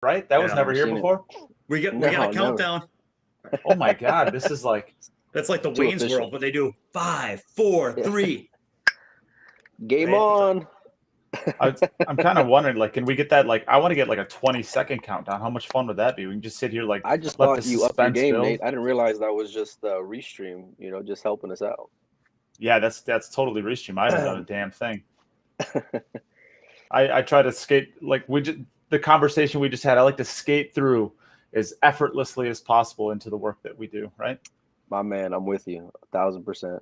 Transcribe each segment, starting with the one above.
right? That was never here before. We got a countdown. Oh my God, this is like that's like the Wayne's World, but they do 5, 4, 3. Game on. I'm kind of wondering, like, can we get that? Like, I want to get like a 20-second countdown. How much fun would that be? We can just sit here, like, I just let thought the you upped your suspense game, build. Nate. I didn't realize that was just Restream, just helping us out. Yeah, that's totally Restream. I haven't done a damn thing. I try to skate like the conversation we just had. I like to skate through as effortlessly as possible into the work that we do. Right, my man, I'm with you 1,000%.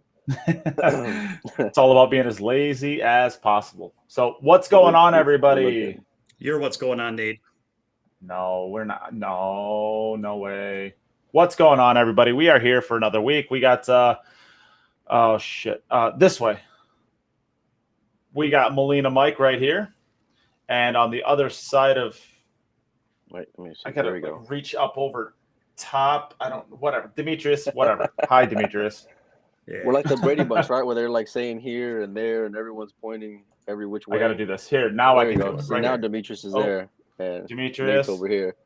It's all about being as lazy as possible. So what's going on, everybody? You're what's going on, Nate. No, we're not. No way. What's going on, everybody? We are here for another week. We got oh shit. This way. We got Molina Mike right here. And on the other side of wait, let me see. I gotta reach up over top. I don't whatever. Demetrius, whatever. Hi, Demetrius. Yeah. We're like the Brady Bunch, right? Where they're like saying here and there, and everyone's pointing every which way. I got to do this here. Now there I can do it. Right now, Demetrius is there, and Demetrius over here.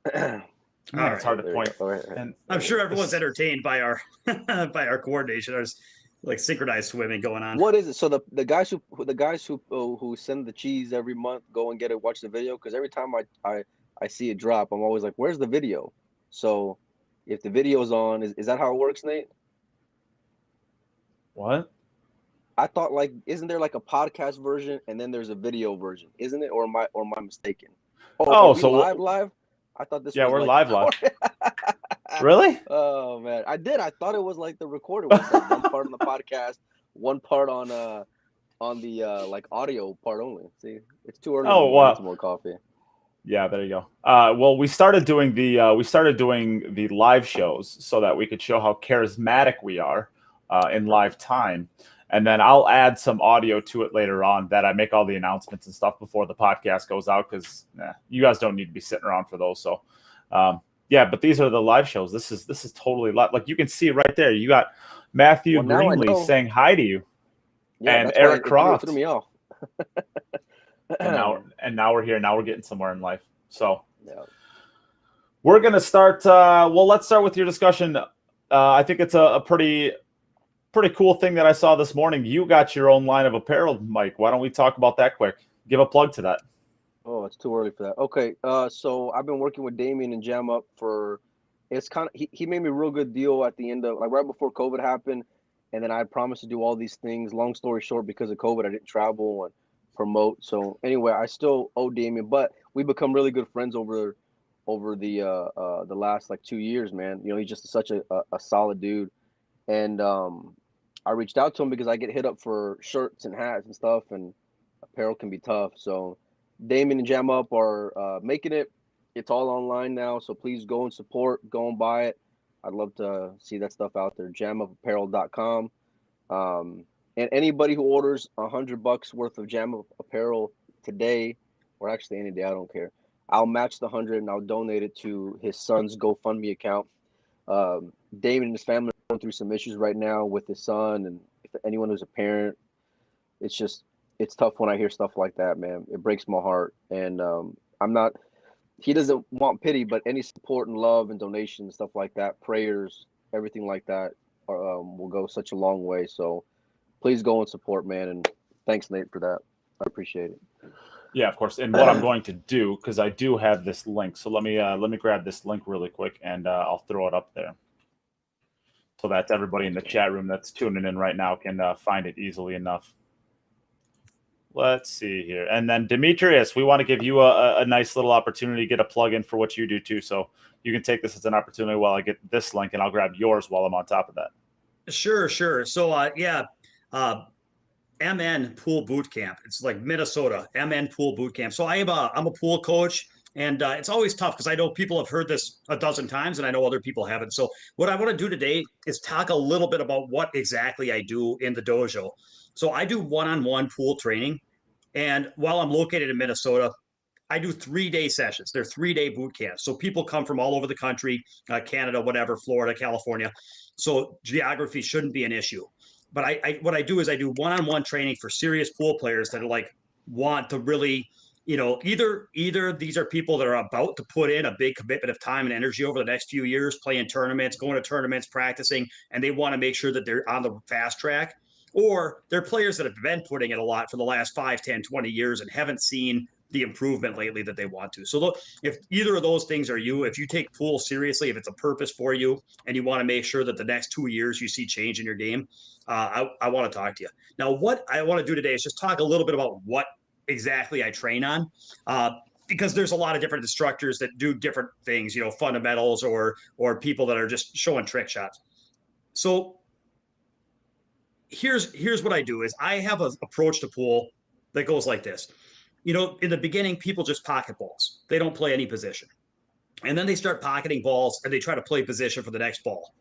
It's hard to point. And I'm sure everyone's entertained by our by our coordination. There's like synchronized swimming going on. What is it? So the guys who send the cheese every month go and watch the video, because every time I see it drop, I'm always like, where's the video? So if the video's on, is that how it works, Nate? What? I thought, like, isn't there like a podcast version and then there's a video version, isn't it? Or am I mistaken? So live? I thought this. Yeah, was we're like live. Really? Oh man, I thought it was like the recorded one. Like one part on the podcast, one part on the like audio part only. See, it's too early. Oh, wow. Some more coffee. Yeah, there you go. Well, we started doing the live shows so that we could show how charismatic we are in live time. And then I'll add some audio to it later on that I make all the announcements and stuff before the podcast goes out, because you guys don't need to be sitting around for those. So, yeah, but these are the live shows. This is totally live. Like you can see right there, you got Matthew Greenlee saying hi to you, and Eric Croft. Threw me off. and now we're here. Now we're getting somewhere in life. So we're gonna start. Well, let's start with your discussion. I think it's a pretty cool thing that I saw this morning. You got your own line of apparel, Mike. Why don't we talk about that quick? Give a plug to that. Oh, it's too early for that. Okay, so I've been working with Damien and Jame Up for. It's kind of he made me a real good deal at the end of, like, right before COVID happened, and then I promised to do all these things. Long story short, because of COVID, I didn't travel and promote. So anyway, I still owe Damien, but we become really good friends over the last like 2 years, man. He's just such a solid dude, and I reached out to him because I get hit up for shirts and hats and stuff, and apparel can be tough. So Damien and Jame Up are making it. It's all online now, so please go and support, go and buy it. I'd love to see that stuff out there. JameUpApparel.com. And anybody who orders $100 worth of Jame Up apparel today, or actually any day, I don't care, I'll match the 100 and I'll donate it to his son's GoFundMe account. Damien and his family are going through some issues right now with his son, and if anyone who's a parent, it's tough when I hear stuff like that, man. It breaks my heart, and he doesn't want pity, but any support and love and donation and stuff like that, prayers, everything like that, will go such a long way. So please go and support, man. And thanks, Nate, for that. I appreciate it. Yeah, of course. And what I'm going to do, because I do have this link, so let me grab this link really quick, and I'll throw it up there, so that everybody in the chat room that's tuning in right now can find it easily enough. Let's see here. And then Demetrius, we want to give you a nice little opportunity to get a plug in for what you do too. So you can take this as an opportunity while I get this link, and I'll grab yours while I'm on top of that. Sure. So MN Pool Boot Camp. It's like Minnesota, MN Pool Boot Camp. So I'm a pool coach, and it's always tough because I know people have heard this a dozen times, and I know other people haven't. So what I want to do today is talk a little bit about what exactly I do in the dojo. So I do one-on-one pool training, and while I'm located in Minnesota, I do 3-day sessions. They're 3-day boot camps. So people come from all over the country, Canada, whatever, Florida, California. So geography shouldn't be an issue. But what I do is I do one-on-one training for serious pool players that are like want to really either these are people that are about to put in a big commitment of time and energy over the next few years, playing tournaments, going to tournaments, practicing, and they want to make sure that they're on the fast track, or they're players that have been putting in a lot for the last 5, 10, 20 years and haven't seen the improvement lately that they want to. So look, if either of those things are you, if you take pool seriously, if it's a purpose for you, and you want to make sure that the next 2 years you see change in your game, I want to talk to you. Now, what I want to do today is just talk a little bit about what exactly I train on, because there's a lot of different instructors that do different things, fundamentals or people that are just showing trick shots. So here's what I do is I have an approach to pool that goes like this. In the beginning, people just pocket balls. They don't play any position. And then they start pocketing balls and they try to play position for the next ball.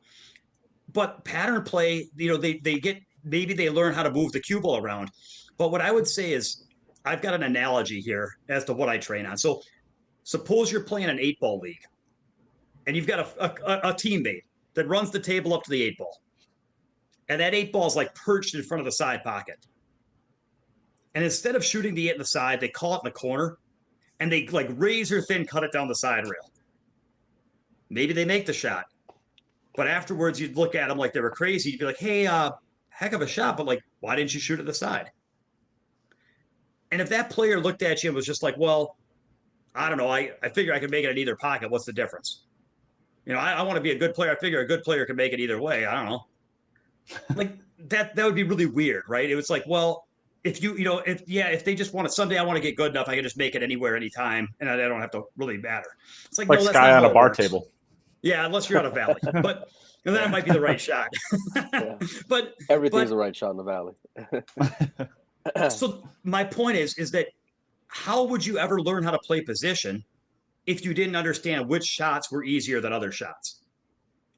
But pattern play, maybe they learn how to move the cue ball around. But what I would say is I've got an analogy here as to what I train on. So suppose you're playing an 8-ball league and you've got a teammate that runs the table up to the 8-ball. And that 8-ball is like perched in front of the side pocket. And instead of shooting the 8 in the side, they call it in the corner and they like razor thin cut it down the side rail. Maybe they make the shot, but afterwards you'd look at them like they were crazy. You'd be like, hey, heck of a shot, but like, why didn't you shoot at the side? And if that player looked at you and was just like, well, I don't know, I figure I can make it in either pocket. What's the difference? I want to be a good player. I figure a good player can make it either way. I don't know. Like that would be really weird, right? It was like, well, if they just want to, someday I want to get good enough, I can just make it anywhere, anytime, and I don't have to really matter. It's like, no, that's Sky not on how a it bar works. table. Yeah, unless you're on a valley, but that might be the right shot. Yeah. But Everything's the right shot in the valley. So my point is that how would you ever learn how to play position if you didn't understand which shots were easier than other shots?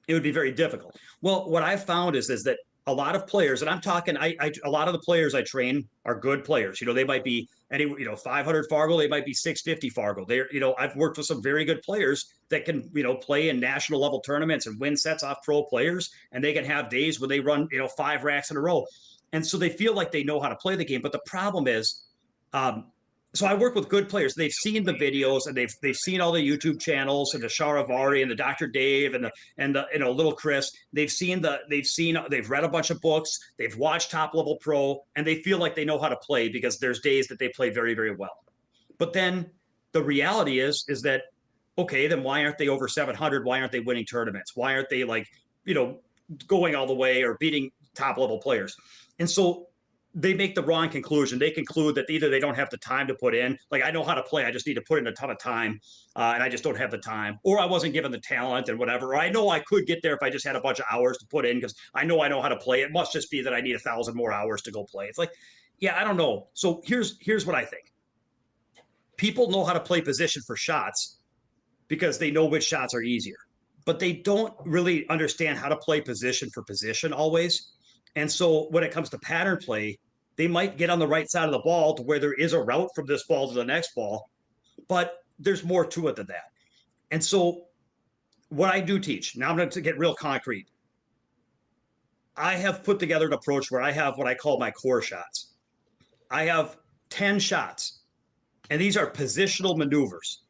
It would be very difficult. Well, what I've found is that a lot of players, and I'm talking, a lot of the players I train are good players. They might be 500 Fargo, they might be 650 Fargo. They're, I've worked with some very good players that can, play in national level tournaments and win sets off pro players, and they can have days where they run, 5 racks in a row. And so they feel like they know how to play the game. But the problem is, so I work with good players. They've seen the videos and they've seen all the YouTube channels and the Charavari and the Dr. Dave and the little Chris. They've read a bunch of books. They've watched Top Level Pro, and they feel like they know how to play because there's days that they play very, very well. But then the reality is that, okay, then why aren't they over 700? Why aren't they winning tournaments? Why aren't they going all the way or beating top level players? And so they make the wrong conclusion. They conclude that either they don't have the time to put in, like I know how to play, I just need to put in a ton of time, and I just don't have the time, or I wasn't given the talent and whatever. Or I know I could get there if I just had a bunch of hours to put in because I know how to play. It must just be that I need 1,000 more hours to go play. It's like, yeah, I don't know. So here's what I think. People know how to play position for shots because they know which shots are easier, but they don't really understand how to play position for position always. And so when it comes to pattern play, they might get on the right side of the ball to where there is a route from this ball to the next ball, but there's more to it than that. And so what I do teach, now I'm going to get real concrete. I have put together an approach where I have what I call my core shots. I have 10 shots, and these are positional maneuvers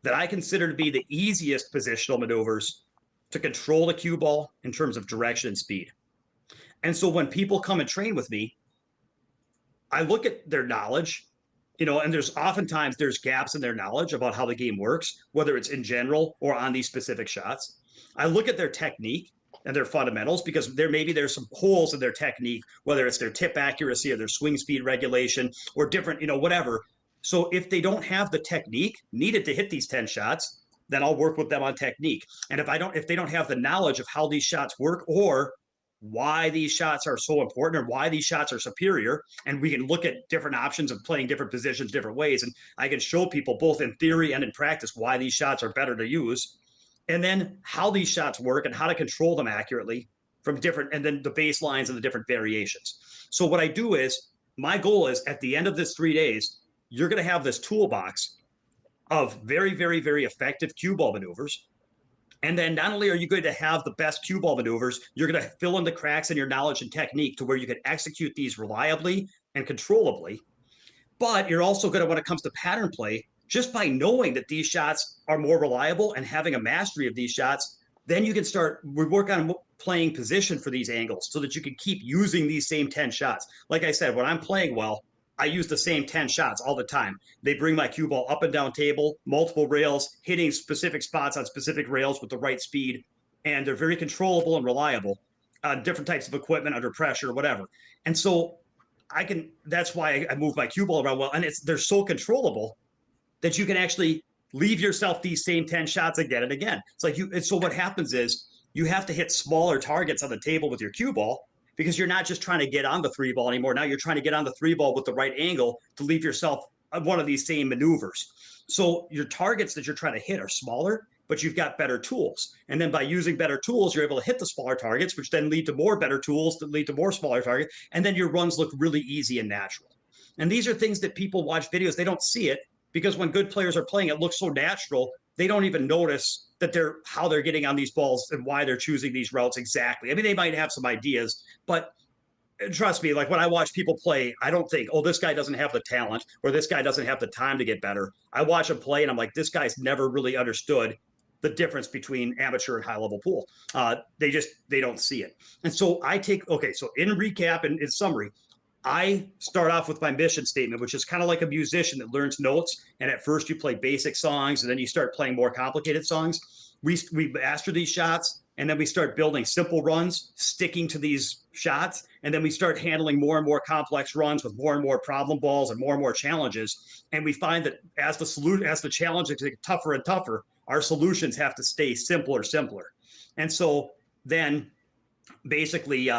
that I consider to be the easiest positional maneuvers to control the cue ball in terms of direction and speed. And so when people come and train with me, I look at their knowledge, and there's oftentimes gaps in their knowledge about how the game works, whether it's in general or on these specific shots. I look at their technique and their fundamentals because there's some holes in their technique, whether it's their tip accuracy or their swing speed regulation or different, whatever. So if they don't have the technique needed to hit these 10 shots, then I'll work with them on technique. And if they don't have the knowledge of how these shots work or why these shots are so important or why these shots are superior, and we can look at different options of playing different positions different ways, and I can show people both in theory and in practice why these shots are better to use, and then how these shots work and how to control them accurately from different, and then the baselines and the different variations. So what I do is, my goal is at the end of this 3 days, you're going to have this toolbox of very, very, very effective cue ball maneuvers. And then not only are you going to have the best cue ball maneuvers, you're going to fill in the cracks in your knowledge and technique to where you can execute these reliably and controllably. But you're also going to, when it comes to pattern play, just by knowing that these shots are more reliable and having a mastery of these shots, then you can work on playing position for these angles so that you can keep using these same 10 shots. Like I said, when I'm playing well, I use the same 10 shots all the time. They bring my cue ball up and down table, multiple rails, hitting specific spots on specific rails with the right speed. And they're very controllable and reliable on different types of equipment under pressure or whatever. And so that's why I move my cue ball around well. And they're so controllable that you can actually leave yourself these same 10 shots again and again. So what happens is you have to hit smaller targets on the table with your cue ball because you're not just trying to get on the 3 ball anymore. Now you're trying to get on the 3 ball with the right angle to leave yourself one of these same maneuvers. So your targets that you're trying to hit are smaller, but you've got better tools. And then by using better tools, you're able to hit the smaller targets, which then lead to more better tools that lead to more smaller targets. And then your runs look really easy and natural. And these are things that people watch videos, they don't see it because when good players are playing, it looks so natural. They don't even notice that how they're getting on these balls and why they're choosing these routes exactly. I mean, they might have some ideas, but trust me, like when I watch people play, I don't think, oh, this guy doesn't have the talent or this guy doesn't have the time to get better. I watch him play and I'm like, this guy's never really understood the difference between amateur and high level pool. They don't see it. And so so in recap and in summary, I start off with my mission statement, which is kind of like a musician that learns notes. And at first you play basic songs and then you start playing more complicated songs. We master these shots and then we start building simple runs, sticking to these shots. And then we start handling more and more complex runs with more and more problem balls and more challenges. And we find that as the challenges get tougher and tougher, our solutions have to stay simpler. And so then basically,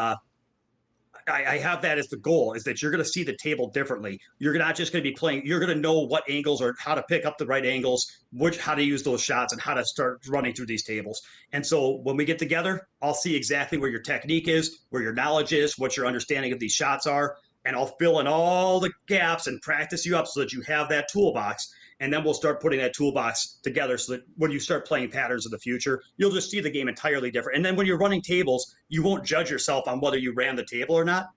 I have that as the goal, is that you're going to see the table differently. You're not just going to be playing. You're going to know what angles or how to pick up the right angles, how to use those shots and how to start running through these tables. And so when we get together, I'll see exactly where your technique is, where your knowledge is, what your understanding of these shots are, and I'll fill in all the gaps and practice you up so that you have that toolbox. And then we'll start putting that toolbox together so that when you start playing patterns in the future, you'll just see the game entirely different. And then when you're running tables, you won't judge yourself on whether you ran the table or not.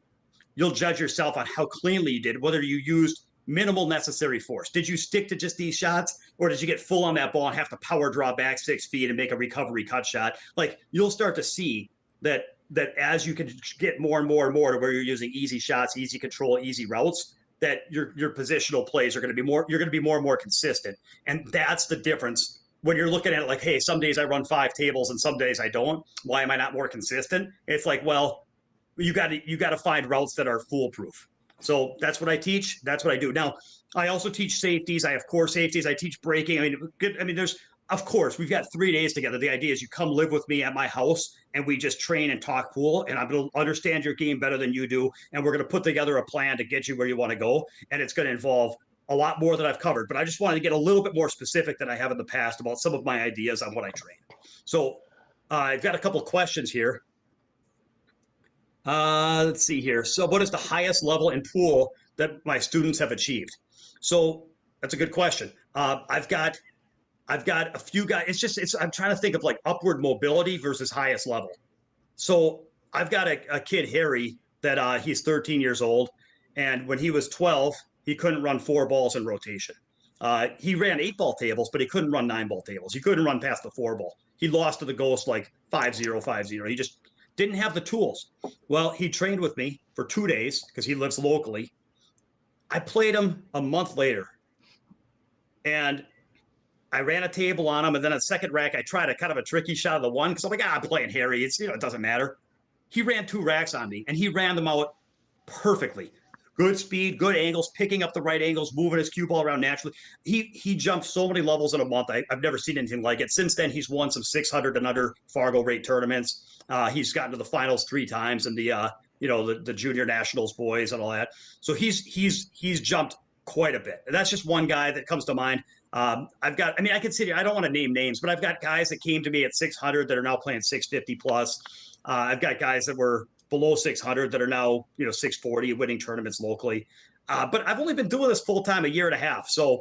You'll judge yourself on how cleanly you did, whether you used minimal necessary force. Did you stick to just these shots, or did you get full on that ball and have to power draw back 6 feet and make a recovery cut shot? Like, you'll start to see that as you can get more and more to where you're using easy shots, easy control, easy routes, that your positional plays are going to be you're going to be more and more consistent. And that's the difference when you're looking at it like, hey, some days I run 5 tables and some days I don't. Why am I not more consistent? It's like, well, you got to find routes that are foolproof. So that's what I teach. That's what I do. Now, I also teach safeties. I have core safeties. I teach braking. Of course, we've got 3 days together. The idea is you come live with me at my house and we just train and talk pool, and I'm going to understand your game better than you do. And we're going to put together a plan to get you where you want to go. And it's going to involve a lot more than I've covered. But I just wanted to get a little bit more specific than I have in the past about some of my ideas on what I train. So I've got a couple of questions here. Let's see here. So what is the highest level in pool that my students have achieved? So that's a good question. I've got a few guys. I'm trying to think of like upward mobility versus highest level. So I've got a kid, Harry, that he's 13 years old. And when he was 12, he couldn't run 4 balls in rotation. He ran 8-ball tables, but he couldn't run 9-ball tables. He couldn't run past the 4-ball. He lost to the ghost like 5-0, 5-0. He just didn't have the tools. Well, he trained with me for 2 days because he lives locally. I played him a month later. And I ran a table on him, and then a second rack, I tried a kind of a tricky shot of the one because I'm like, I'm playing Harry. It doesn't matter. He ran 2 racks on me, and he ran them out perfectly. Good speed, good angles, picking up the right angles, moving his cue ball around naturally. He jumped so many levels in a month. I've never seen anything like it. Since then, he's won some 600 and under Fargo rate tournaments. He's gotten to the finals 3 times in the junior nationals boys and all that. So he's jumped quite a bit. And that's just one guy that comes to mind. I can sit here. I don't want to name names, but I've got guys that came to me at 600 that are now playing 650 plus. I've got guys that were below 600 that are now 640 winning tournaments locally. But I've only been doing this full time a year and a half. So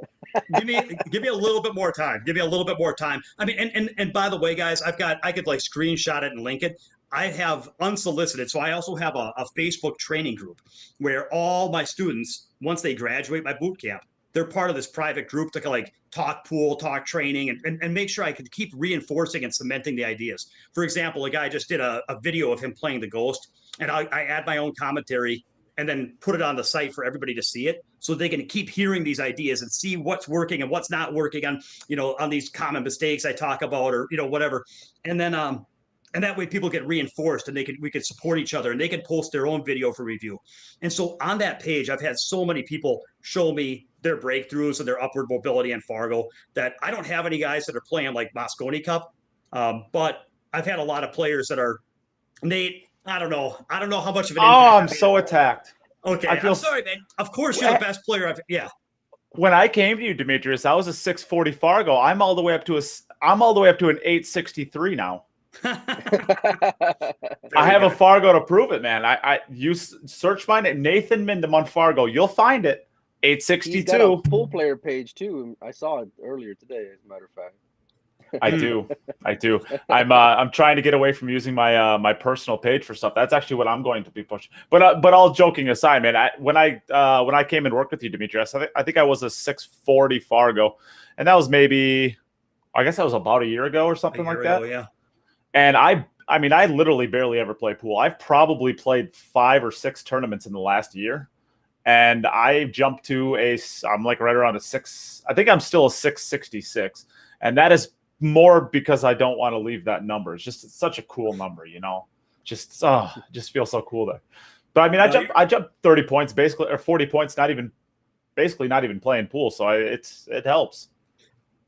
give me a little bit more time. Give me a little bit more time. I mean, and by the way, guys, I could like screenshot it and link it. I have unsolicited. So I also have a Facebook training group where all my students, once they graduate my boot camp, they're part of this private group to like talk pool, talk training, and make sure I can keep reinforcing and cementing the ideas. For example, a guy just did a video of him playing the Ghost, and I add my own commentary and then put it on the site for everybody to see it, so they can keep hearing these ideas and see what's working and what's not working on, on these common mistakes I talk about, or whatever. And then and that way people get reinforced, and we could support each other, and they can post their own video for review. And so on that page, I've had so many people show me their breakthroughs and their upward mobility in Fargo that I don't have any guys that are playing like Moscone Cup, but I've had a lot of players that are, Nate, I don't know how much of an impact. Oh, I'm so attacked. Okay, I'm sorry, man. Of course, you're the best player. When I came to you, Demetrius, I was a 640 Fargo. I'm all the way up to an 863 now. I have a Fargo to prove it, man. You search my name, Nathan Mindem on Fargo. You'll find it. 862. He's got a full player page too. I saw it earlier today, as a matter of fact. I do. I'm trying to get away from using my personal page for stuff. That's actually what I'm going to be pushing. But all joking aside, man, when I came and worked with you, Demetrius, I think I was a 640 Fargo, and that was maybe, I guess that was about a year ago or something like that. Yeah. And I mean, I literally barely ever play pool. I've probably played 5 or 6 tournaments in the last year, and I jumped to I'm like right around a 6. I think I'm still a 666, and that is more because I don't want to leave that number. It's such a cool number, just feels so cool there. But I mean, I jumped 30 points basically, or 40 points, not even playing pool. So it helps.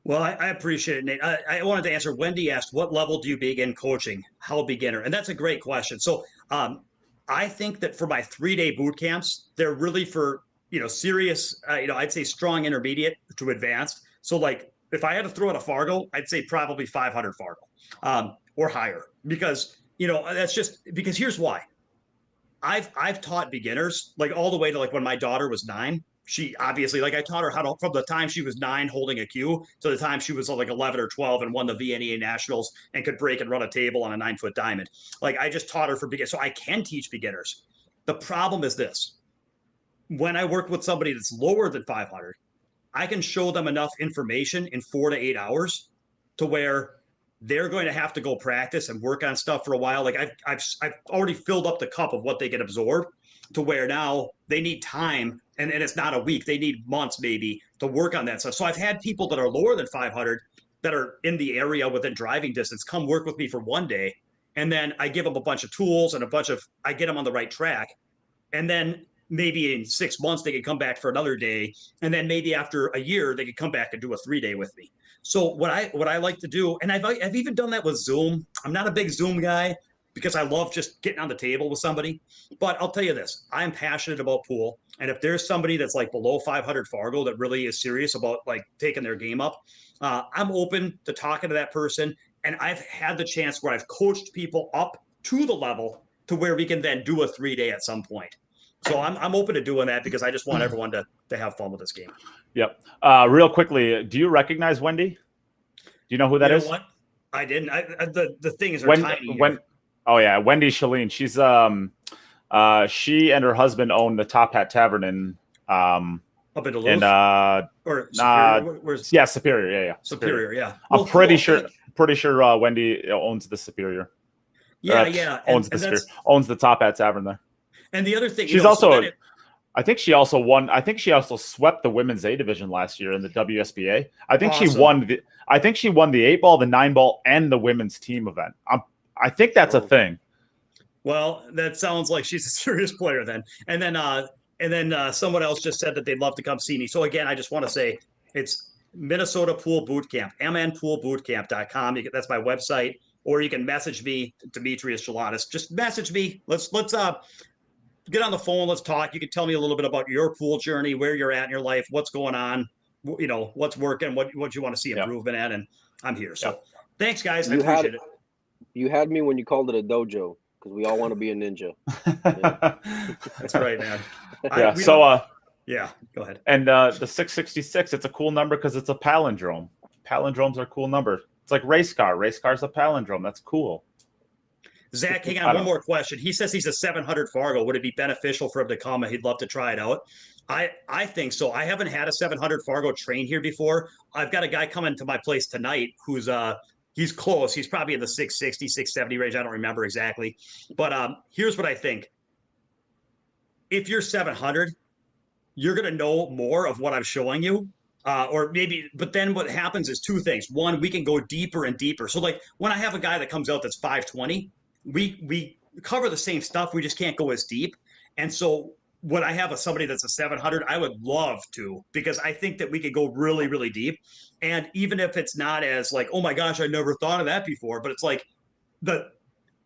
Well, I appreciate it, Nate. I wanted to answer. Wendy asked, what level do you begin coaching? How beginner? And that's a great question. So I think that for my 3-day boot camps, they're really for, serious, I'd say strong intermediate to advanced. So like, if I had to throw out a Fargo, I'd say probably 500 Fargo or higher, because, that's just because here's why. I've taught beginners like all the way to like when my daughter was 9. She obviously, like I taught her how to, from the time she was 9 holding a cue to the time she was like 11 or 12 and won the VNEA Nationals and could break and run a table on a 9-foot diamond. Like I just taught her for beginners. So I can teach beginners. The problem is this. When I work with somebody that's lower than 500, I can show them enough information in 4 to 8 hours to where they're going to have to go practice and work on stuff for a while. Like I've already filled up the cup of what they can absorb to where now they need time, and it's not a week. They need months maybe to work on that stuff. So I've had people that are lower than 500 that are in the area within driving distance come work with me for one day, and then I give them a bunch of tools and I get them on the right track, and then maybe in 6 months they could come back for another day, and then maybe after a year they could come back and do a 3-day with me. So what I like to do, and I've even done that with Zoom. I'm not a big Zoom guy because I love just getting on the table with somebody. But I'll tell you this, I'm passionate about pool, and if there's somebody that's like below 500 Fargo that really is serious about like taking their game up, I'm open to talking to that person. And I've had the chance where I've coached people up to the level to where we can then do a 3-day at some point. So I'm open to doing that because I just want everyone to have fun with this game. Yep. Real quickly, do you recognize Wendy? Do you know who that is? What? I didn't. The things are tiny. Oh yeah, Wendy Shalene. She's she and her husband own the Top Hat Tavern in up in Duluth? Or Superior? Yeah, Superior. Yeah. Superior. Yeah. I'm pretty sure Wendy owns the Superior. Yeah. Owns the Top Hat Tavern there. And the other thing, she's also. I think she also won. I think she also swept the women's A division last year in the WSBA. I think she won the 8-ball, the 9-ball, and the women's team event. I think that's a thing. Well, that sounds like she's a serious player then. And then someone else just said that they'd love to come see me. So again, I just want to say it's Minnesota Pool Boot Camp, mnpoolbootcamp.com. That's my website, or you can message me, Demetrius Chalanis. Just message me. Let's get on the phone. Let's talk. You can tell me a little bit about your pool journey, where you're at in your life, what's going on, what's working, what you want to see improvement at, and I'm here. So thanks, guys. I appreciate it. You had me when you called it a dojo because we all want to be a ninja. That's right, man. Yeah. Go ahead. And the 666, it's a cool number because it's a palindrome. Palindromes are a cool number. It's like race car. Race car's a palindrome. That's cool. Zach, hang on, one more question. He says he's a 700 Fargo. Would it be beneficial for him to come? He'd love to try it out. I think so. I haven't had a 700 Fargo train here before. I've got a guy coming to my place tonight who's he's close. He's probably in the 660, 670 range. I don't remember exactly. But here's what I think. If you're 700, you're going to know more of what I'm showing you. Or maybe, but then what happens is two things. One, we can go deeper and deeper. So like when I have a guy that comes out that's 520, we cover the same stuff. We just can't go as deep. And so when I have somebody that's a 700, I would love to, because I think that we could go really, really deep. And even if it's not as like, oh my gosh, I never thought of that before, but it's like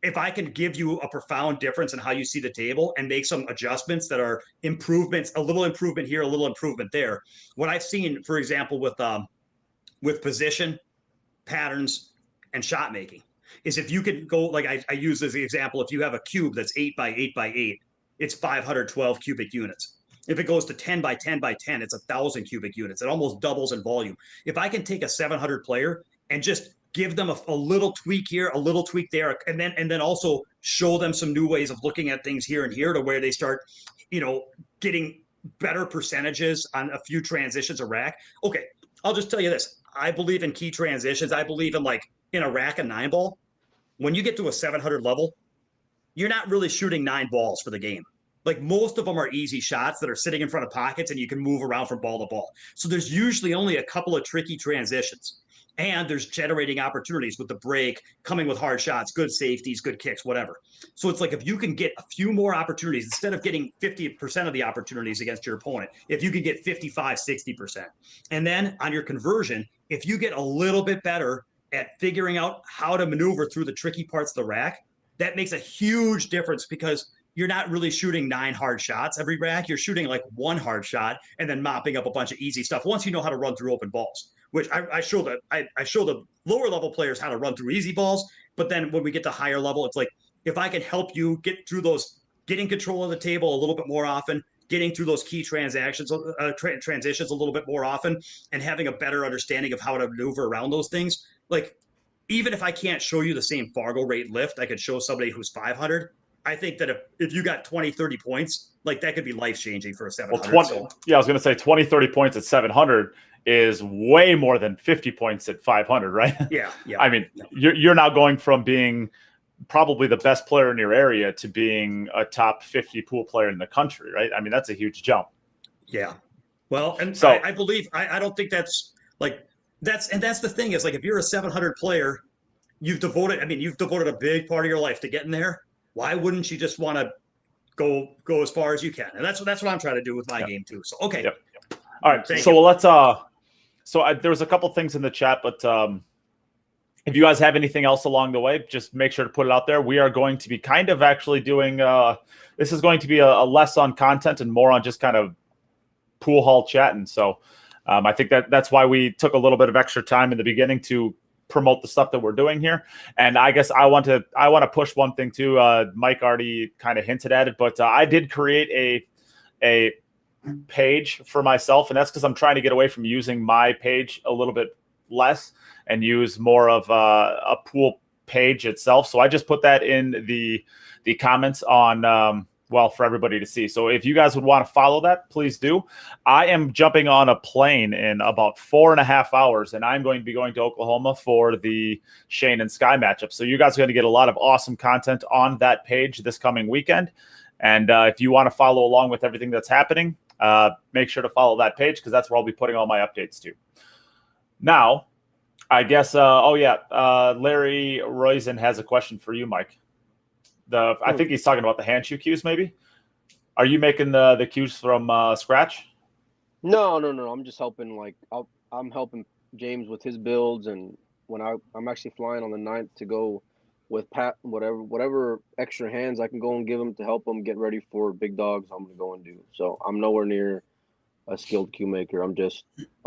if I can give you a profound difference in how you see the table and make some adjustments that are improvements, a little improvement here, a little improvement there. What I've seen, for example, with position, patterns, and shot making, is if you could go, like I use as the example, if you have a cube that's 8 by 8 by 8, it's 512 cubic units. If it goes to 10 by 10 by 10, it's 1,000 cubic units. It almost doubles in volume. If I can take a 700 player and just give them a little tweak here, a little tweak there, and then also show them some new ways of looking at things here and here, to where they start, getting better percentages on a few transitions a rack. Okay, I'll just tell you this. I believe in key transitions. I believe in a rack and 9-ball. When you get to a 700 level, you're not really shooting 9 balls for the game. Like most of them are easy shots that are sitting in front of pockets and you can move around from ball to ball. So there's usually only a couple of tricky transitions. And there's generating opportunities with the break, coming with hard shots, good safeties, good kicks, whatever. So it's like if you can get a few more opportunities, instead of getting 50% of the opportunities against your opponent, if you could get 55, 60%. And then on your conversion, if you get a little bit better at figuring out how to maneuver through the tricky parts of the rack, that makes a huge difference, because you're not really shooting 9 hard shots every rack. You're shooting like 1 hard shot and then mopping up a bunch of easy stuff once you know how to run through open balls, which I show the lower level players how to run through easy balls. But then when we get to higher level, it's like, if I can help you get through those, getting control of the table a little bit more often, getting through those key transitions a little bit more often, and having a better understanding of how to maneuver around those things. Like, even if I can't show you the same Fargo rate lift, I could show somebody who's 500. I think that if you got 20, 30 points, like that could be life-changing for a 700. Well, I was going to say 20, 30 points at 700 is way more than 50 points at 500, right? Yeah. I mean, you're now going from being probably the best player in your area to being a top 50 pool player in the country, right? I mean, that's a huge jump. Yeah. Well, and so I believe, I don't think that's the thing is, like, if you're a 700 player, you've devoted a big part of your life to getting there. Why wouldn't you just want to go as far as you can? And that's what I'm trying to do with my game too. So, okay. Yep. All right. So let's, there was a couple things in the chat, but if you guys have anything else along the way, just make sure to put it out there. We are going to be kind of actually doing, this is going to be a less on content and more on just kind of pool hall chatting. So I think that's why we took a little bit of extra time in the beginning to promote the stuff that we're doing here. And I guess I want to push one thing too. Mike already kind of hinted at it, but I did create a page for myself, and that's because I'm trying to get away from using my page a little bit less and use more of a pool page itself. So I just put that in the comments on for everybody to see. So if you guys would want to follow that, please do. I am jumping on a plane in about 4.5 hours, and I'm going to be going to Oklahoma for the Shane and Sky matchup. So you guys are going to get a lot of awesome content on that page this coming weekend. And if you want to follow along with everything that's happening, make sure to follow that page, because that's where I'll be putting all my updates to. Now, I guess, Larry Roizen has a question for you, Mike. I think he's talking about the hand shoe cues, maybe. Are you making the cues from scratch? No. I'm just helping. I'm helping James with his builds, and when I'm actually flying on the 9th to go with Pat, whatever extra hands I can go and give him to help him get ready for big dogs, I'm gonna go and do. So I'm nowhere near a skilled cue maker. I'm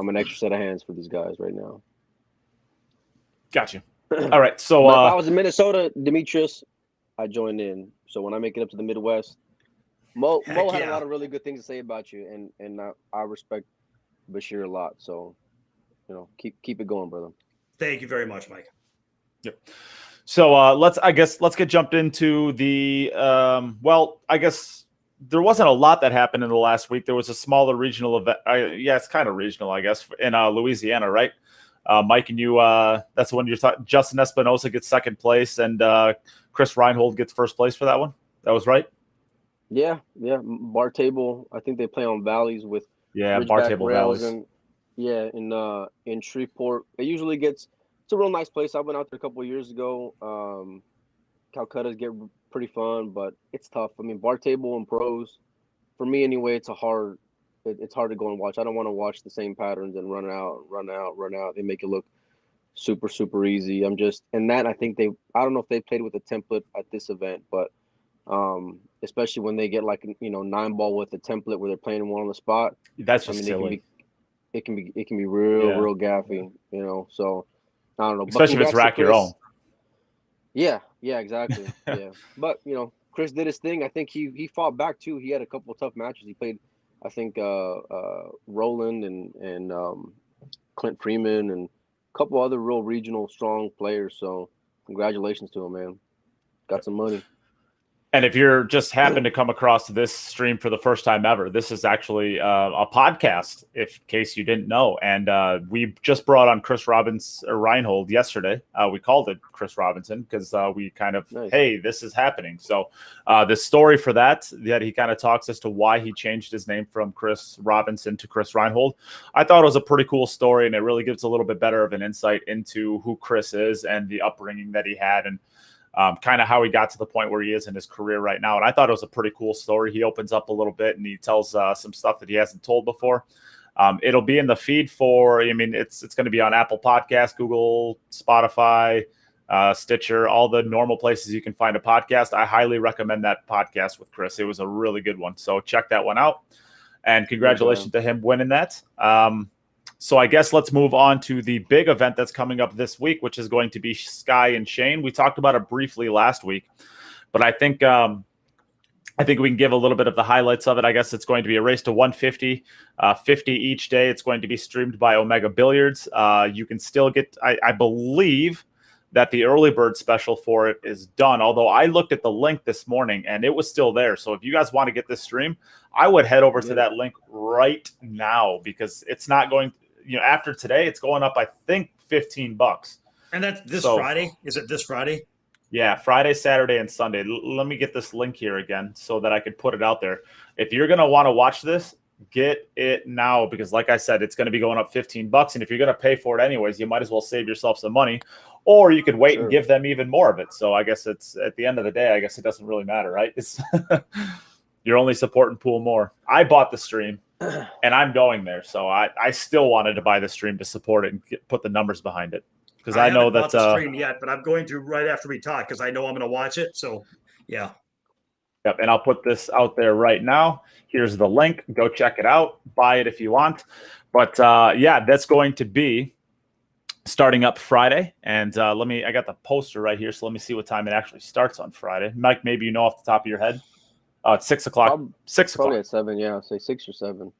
an extra set of hands for these guys right now. Gotcha. All right. So if I was in Minnesota, Demetrius, I joined in. So when I make it up to the Midwest, Mo had a lot of really good things to say about you, and I respect Bashir a lot. So, keep it going, brother. Thank you very much, Mike. Yep. So let's get jumped into the well, I guess there wasn't a lot that happened in the last week. There was a smaller regional event. Yeah, it's kind of regional, I guess, in Louisiana, right? Mike and you, that's the one you're talking. Justin Espinosa gets second place, and Chris Reinhold gets first place for that one. That was right. Yeah. Bar Table. I think they play on valleys with Bar Table rails, Valleys. and in Shreveport. It's a real nice place. I went out there a couple of years ago. Calcutta's get pretty fun, but it's tough. I mean, Bar Table and pros, for me anyway, it's hard to go and watch. I don't want to watch the same patterns and run out. They make it look super, super easy. I think I don't know if they played with a template at this event, but especially when they get 9-ball with a template where they're playing one on the spot. That's just silly. It can be real gaffy, so I don't know. Especially if it's rack your own. Yeah, exactly. Yeah. But Chris did his thing. I think he fought back too. He had a couple of tough matches. He played, I think, Roland and Clint Freeman and a couple other real regional strong players. So congratulations to him, man. Got some money. And if you're just happen to come across this stream for the first time ever, this is actually a podcast, in case you didn't know. And we just brought on Chris Reinhold yesterday. We called it Chris Robinson because we kind of, nice. Hey, this is happening. So the story for that he kind of talks as to why he changed his name from Chris Robinson to Chris Reinhold. I thought it was a pretty cool story, and it really gives a little bit better of an insight into who Chris is and the upbringing that he had, and kind of how he got to the point where he is in his career right now. And I thought it was a pretty cool story. He opens up a little bit and he tells some stuff that he hasn't told before. It'll be in the feed it's going to be on Apple Podcasts, Google, Spotify, Stitcher, all the normal places you can find a podcast. I highly recommend that podcast with Chris. It was a really good one. So check that one out. And congratulations to him winning that. So I guess let's move on to the big event that's coming up this week, which is going to be Sky and Shane. We talked about it briefly last week, but I think we can give a little bit of the highlights of it. I guess it's going to be a race to 150, 50 each day. It's going to be streamed by Omega Billiards. You can still get, I believe that the early bird special for it is done. Although I looked at the link this morning and it was still there. So if you guys want to get this stream, I would head over to that link right now, because it's not going, after today, it's going up, I think, $15. And that's this Friday? Is it this Friday? Yeah, Friday, Saturday, and Sunday. Let me get this link here again so that I could put it out there. If you're going to want to watch this, get it now, because like I said, it's going to be going up $15. And if you're going to pay for it anyways, you might as well save yourself some money, or you could wait and give them even more of it. So I guess it's, at the end of the day, I guess it doesn't really matter, right? It's you're only supporting Pool more. I bought the stream and I'm going there. So I still wanted to buy the stream to support it and put the numbers behind it. Because I know that the stream yet, but I'm going to right after we talk, because I know I'm going to watch it. So yeah. Yep, and I'll put this out there right now. Here's the link. Go check it out. Buy it if you want. But that's going to be starting up Friday. And I got the poster right here, so let me see what time it actually starts on Friday. Mike, maybe you know off the top of your head. It's 6 o'clock. 6 o'clock. Probably at 7, yeah. Say 6 or 7.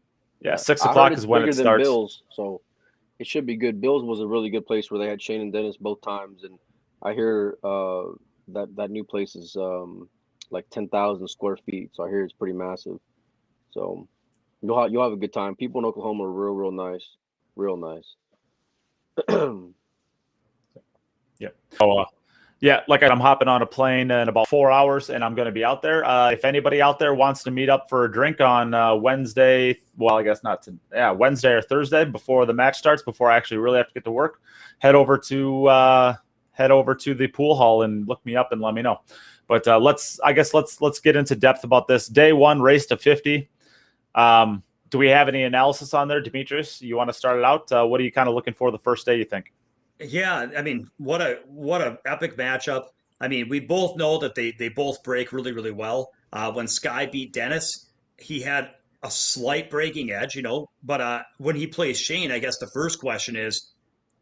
Yeah, 6 o'clock is when it starts. Bills, so it should be good. Bills was a really good place where they had Shane and Dennis both times, and I hear that new place is like 10,000 square feet. So I hear it's pretty massive. So you'll have a good time. People in Oklahoma are real nice, real nice. Yeah. Oh, I'm hopping on a plane in about 4 hours, and I'm going to be out there. If anybody out there wants to meet up for a drink on Wednesday, well, I guess Wednesday or Thursday before the match starts, before I actually really have to get to work, head over to the pool hall and look me up and let me know. But let's get into depth about this. Day one, race to 50. Do we have any analysis on there, Demetrius? You want to start it out? What are you kind of looking for the first day, you think? Yeah, I mean, what a epic matchup. I mean, we both know that they both break really well. When Sky beat Dennis, he had a slight breaking edge, but when he plays Shane, I guess the first question is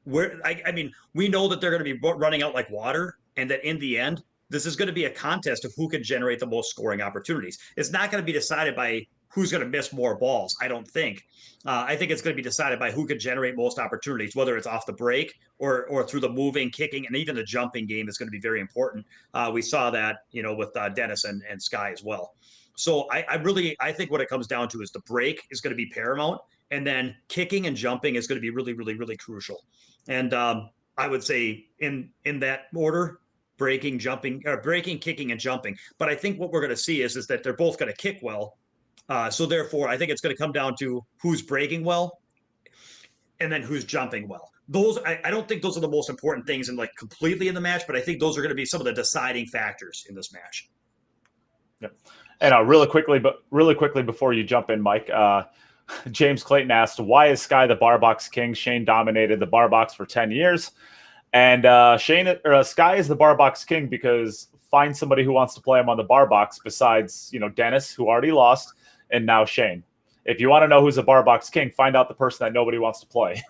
I mean, we know that they're going to be running out like water, and that in the end, this is going to be a contest of who can generate the most scoring opportunities. It's not going to be decided by who's going to miss more balls. I don't think. I think it's going to be decided by who can generate most opportunities, whether it's off the break or through the moving, kicking, and even the jumping game is going to be very important. We saw that, with Dennis and Sky as well. So I think what it comes down to is the break is going to be paramount, and then kicking and jumping is going to be really, really, really crucial. And I would say in that order, breaking, kicking, and jumping. But I think what we're going to see is that they're both going to kick well. So therefore, I think it's going to come down to who's breaking well and then who's jumping well. I don't think those are the most important things and like completely in the match, but I think those are going to be some of the deciding factors in this match. Yep. And really quickly before you jump in, Mike, James Clayton asked, why is Sky the bar box king? Shane dominated the bar box for 10 years. And Sky is the bar box king because find somebody who wants to play him on the bar box besides, Dennis, who already lost, and now Shane. If you want to know who's a bar box king, find out the person that nobody wants to play.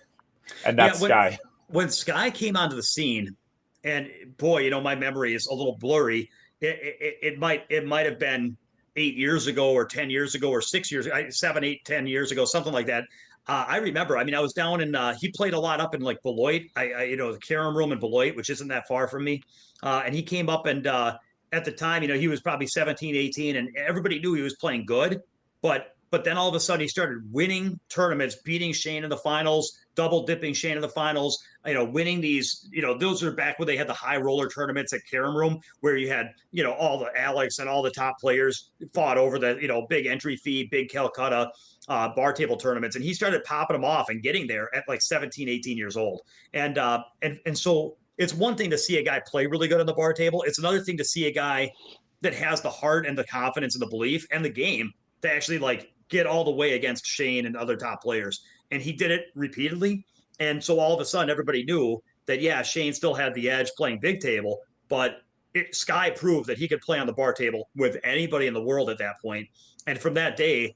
And that's Sky. When Sky came onto the scene, and boy, my memory is a little blurry. It might have been 8 years ago or 10 years ago or 6 years, 7, 8, 10 years ago, something like that. I remember, I was down in, he played a lot up in like Beloit, the Carom Room in Beloit, which isn't that far from me. And he came up and at the time, he was probably 17, 18 and everybody knew he was playing good, but then all of a sudden he started winning tournaments, beating Shane in the finals, double dipping Shane in the finals, winning these, those are back when they had the high roller tournaments at Carom Room where you had, all the Alex and all the top players fought over the, big entry fee, big Calcutta bar table tournaments. And he started popping them off and getting there at like 17, 18 years old. And so it's one thing to see a guy play really good on the bar table. It's another thing to see a guy that has the heart and the confidence and the belief and the game to actually like get all the way against Shane and other top players. And he did it repeatedly. And so all of a sudden everybody knew that, yeah, Shane still had the edge playing big table, but Sky proved that he could play on the bar table with anybody in the world at that point. And from that day,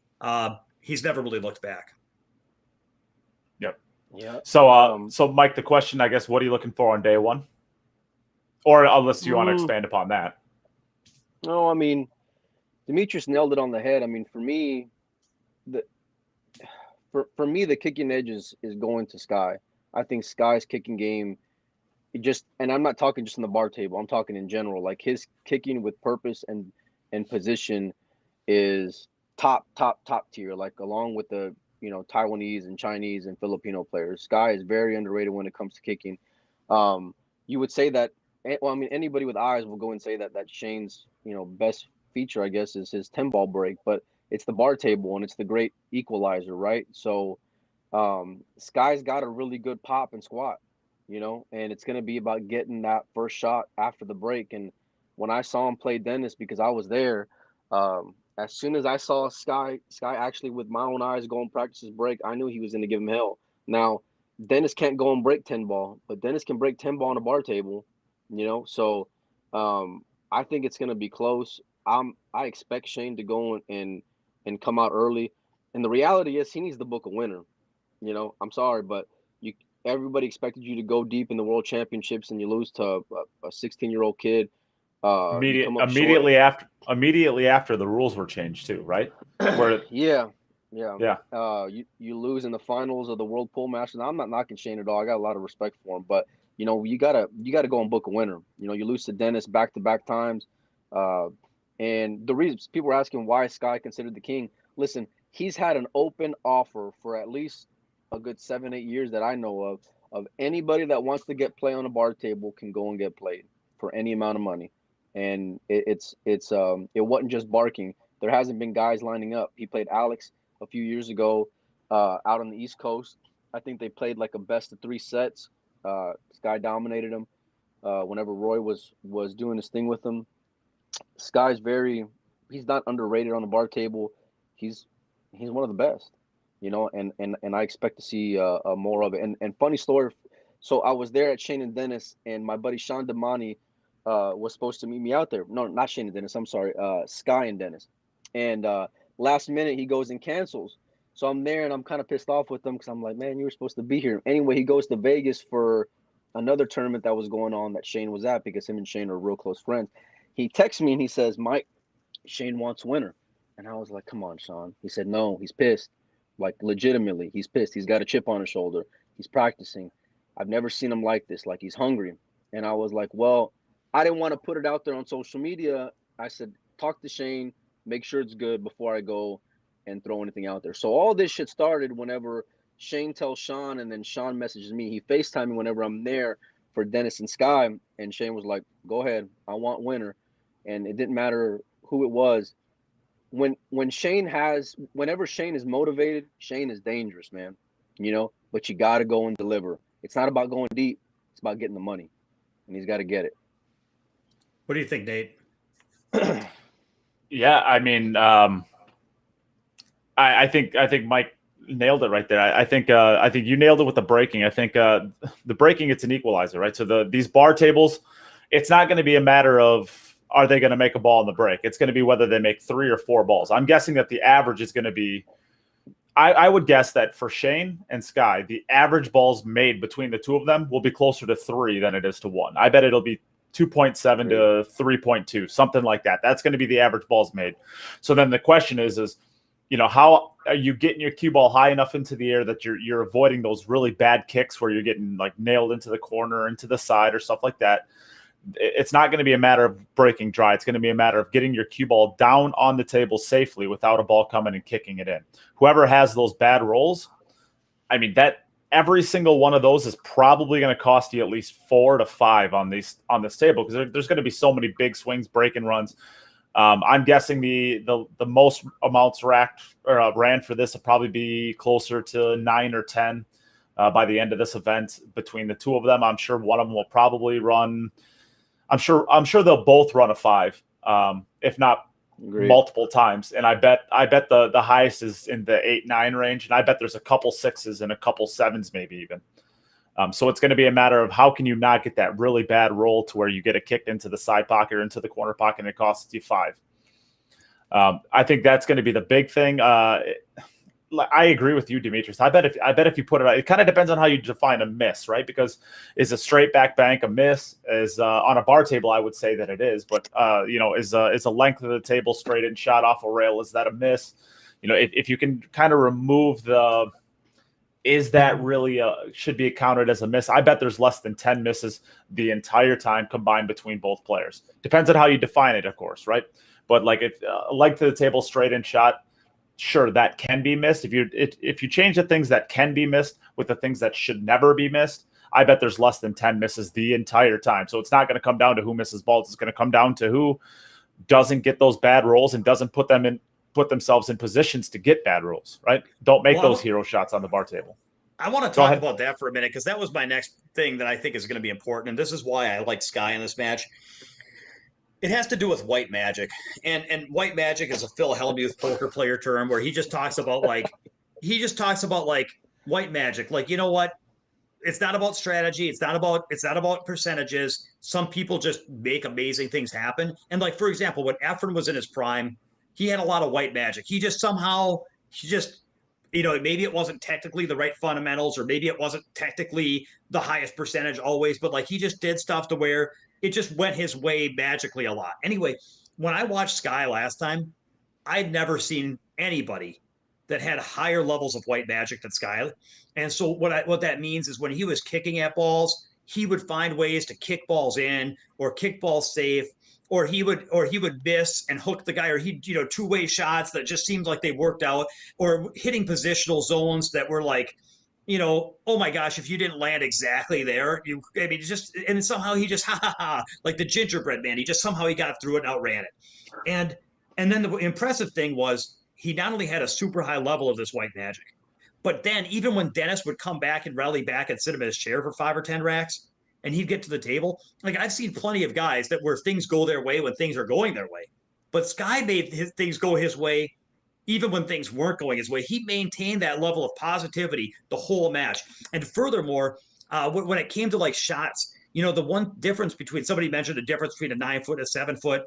he's never really looked back. Yep. Yeah. So Mike, the question, I guess, what are you looking for on day one? Or unless you want to expand upon that. No, Demetrius nailed it on the head. For me, the kicking edge is going to Sky. I think Sky's kicking game, and I'm not talking just on the bar table. I'm talking in general. Like his kicking with purpose and position is top tier. Like along with the Taiwanese and Chinese and Filipino players, Sky is very underrated when it comes to kicking. You would say that. Well, anybody with eyes will go and say that Shane's best feature, I guess, is his 10 ball break, but it's the bar table and it's the great equalizer, right? So Sky's got a really good pop and squat, and it's going to be about getting that first shot after the break. And when I saw him play Dennis, because I was there, as soon as I saw Sky actually with my own eyes go and practice his break, I knew he was going to give him hell. Now, Dennis can't go and break 10 ball, but Dennis can break 10 ball on a bar table, so I think it's going to be close. I expect Shane to go and come out early, and the reality is he needs to book a winner. I'm sorry, but everybody expected you to go deep in the world championships, and you lose to a 16-year-old kid. Immediately after the rules were changed too, right? Yeah. You lose in the finals of the World Pool Masters. Now, I'm not knocking Shane at all. I got a lot of respect for him, but you gotta go and book a winner. You lose to Dennis back-to-back times. And the reason people are asking why is Sky considered the king, listen, he's had an open offer for at least a good 7-8 years that I know of anybody that wants to get play on a bar table can go and get played for any amount of money. And it wasn't just barking. There hasn't been guys lining up. He played Alex a few years ago out on the East Coast. I think they played like a best of 3 sets. Sky dominated him whenever Roy was doing his thing with him. Sky's he's not underrated on the bar table. He's one of the best, and I expect to see more of it. And funny story, so I was there at Shane and Dennis, and my buddy Sean Damani was supposed to meet me out there. No, not Shane and Dennis. I'm sorry, Sky and Dennis. And last minute he goes and cancels. So I'm there and I'm kind of pissed off with him because I'm like, man, you were supposed to be here. Anyway, he goes to Vegas for another tournament that was going on that Shane was at because him and Shane are real close friends. He texts me and he says, Mike, Shane wants winner. And I was like, come on, Sean. He said, no, he's pissed. Like, legitimately, he's pissed. He's got a chip on his shoulder. He's practicing. I've never seen him like this. Like, he's hungry. And I was like, well, I didn't want to put it out there on social media. I said, talk to Shane, make sure it's good before I go and throw anything out there. So all this shit started whenever Shane tells Sean, and then Sean messages me. He FaceTime me whenever I'm there for Dennis and Sky. And Shane was like, go ahead. I want winner. And it didn't matter who it was. Whenever Shane is motivated, Shane is dangerous, man. But you got to go and deliver. It's not about going deep. It's about getting the money, and he's got to get it. What do you think, Nate? Yeah, I mean, I think Mike nailed it right there. I think you nailed it with the breaking. I think the breaking, it's an equalizer, right? So these bar tables, it's not going to be a matter of are they going to make a ball in the break. It's going to be whether they make 3 or 4 balls. I'm guessing that the average is going to be. I would guess that for Shane and Sky, the average balls made between the two of them will be closer to 3 than it is to 1. I bet it'll be 2.7 to 3.2, something like that. That's going to be the average balls made. So then the question is, how are you getting your cue ball high enough into the air that you're avoiding those really bad kicks where you're getting like nailed into the corner, into the side or stuff like that. It's not going to be a matter of breaking dry. It's going to be a matter of getting your cue ball down on the table safely without a ball coming and kicking it in. Whoever has those bad rolls, I mean, that every single one of those is probably going to cost you at least 4 to 5 on this table, because there's going to be so many big swings, break and runs. I'm guessing the most amounts ran for this will probably be closer to 9 or 10 by the end of this event between the two of them. I'm sure one of them will probably run. I'm sure they'll both run a 5, if not multiple times. And I bet the highest is in the 8-9 range, and I bet there's a couple 6s and a couple 7s maybe even. So it's going to be a matter of how can you not get that really bad roll to where you get it kicked into the side pocket or into the corner pocket and it costs you 5. I think that's going to be the big thing. I agree with you, Demetrius. I bet if you put it out, it kind of depends on how you define a miss, right? Because is a straight back bank a miss? Is on a bar table, I would say that it is. But is a length of the table straight and shot off a rail, is that a miss? If you can kind of remove the, is that really should be counted as a miss? I bet there's less than 10 misses the entire time combined between both players. Depends on how you define it, of course, right? But like if a length of the table straight and shot, sure, that can be missed. If you change the things that can be missed with the things that should never be missed, I bet there's less than 10 misses the entire time. So it's not going to come down to who misses balls. It's going to come down to who doesn't get those bad rolls and doesn't put themselves in positions to get bad rolls, right? Don't make those hero shots on the bar table. I want to talk about that for a minute, because that was my next thing that I think is going to be important. And this is why I like Sky in this match. It has to do with white magic, and white magic is a Phil Hellmuth poker player term where he just talks about like white magic. Like, you know what? It's not about strategy. It's not about percentages. Some people just make amazing things happen. And like, for example, when Efren was in his prime, he had a lot of white magic. Maybe it wasn't technically the right fundamentals, or maybe it wasn't technically the highest percentage always, but like he just did stuff to where it just went his way magically a lot. Anyway, when I watched Sky last time, I'd never seen anybody that had higher levels of white magic than Sky. And so what that means is when he was kicking at balls, he would find ways to kick balls in or kick balls safe, or he would miss and hook the guy, or two-way shots that just seemed like they worked out, or hitting positional zones that were like, oh my gosh, if you didn't land exactly there, and somehow he just like the gingerbread man, he got through it and outran it. And then the impressive thing was he not only had a super high level of this white magic, but then even when Dennis would come back and rally back and sit him in his chair for 5 or 10 racks, and he'd get to the table, like I've seen plenty of guys where things go their way when things are going their way, but Sky made things go his way even when things weren't going his way. He maintained that level of positivity the whole match. And furthermore, when it came to like shots, the one difference between, somebody mentioned the difference between a 9-foot and a 7-foot.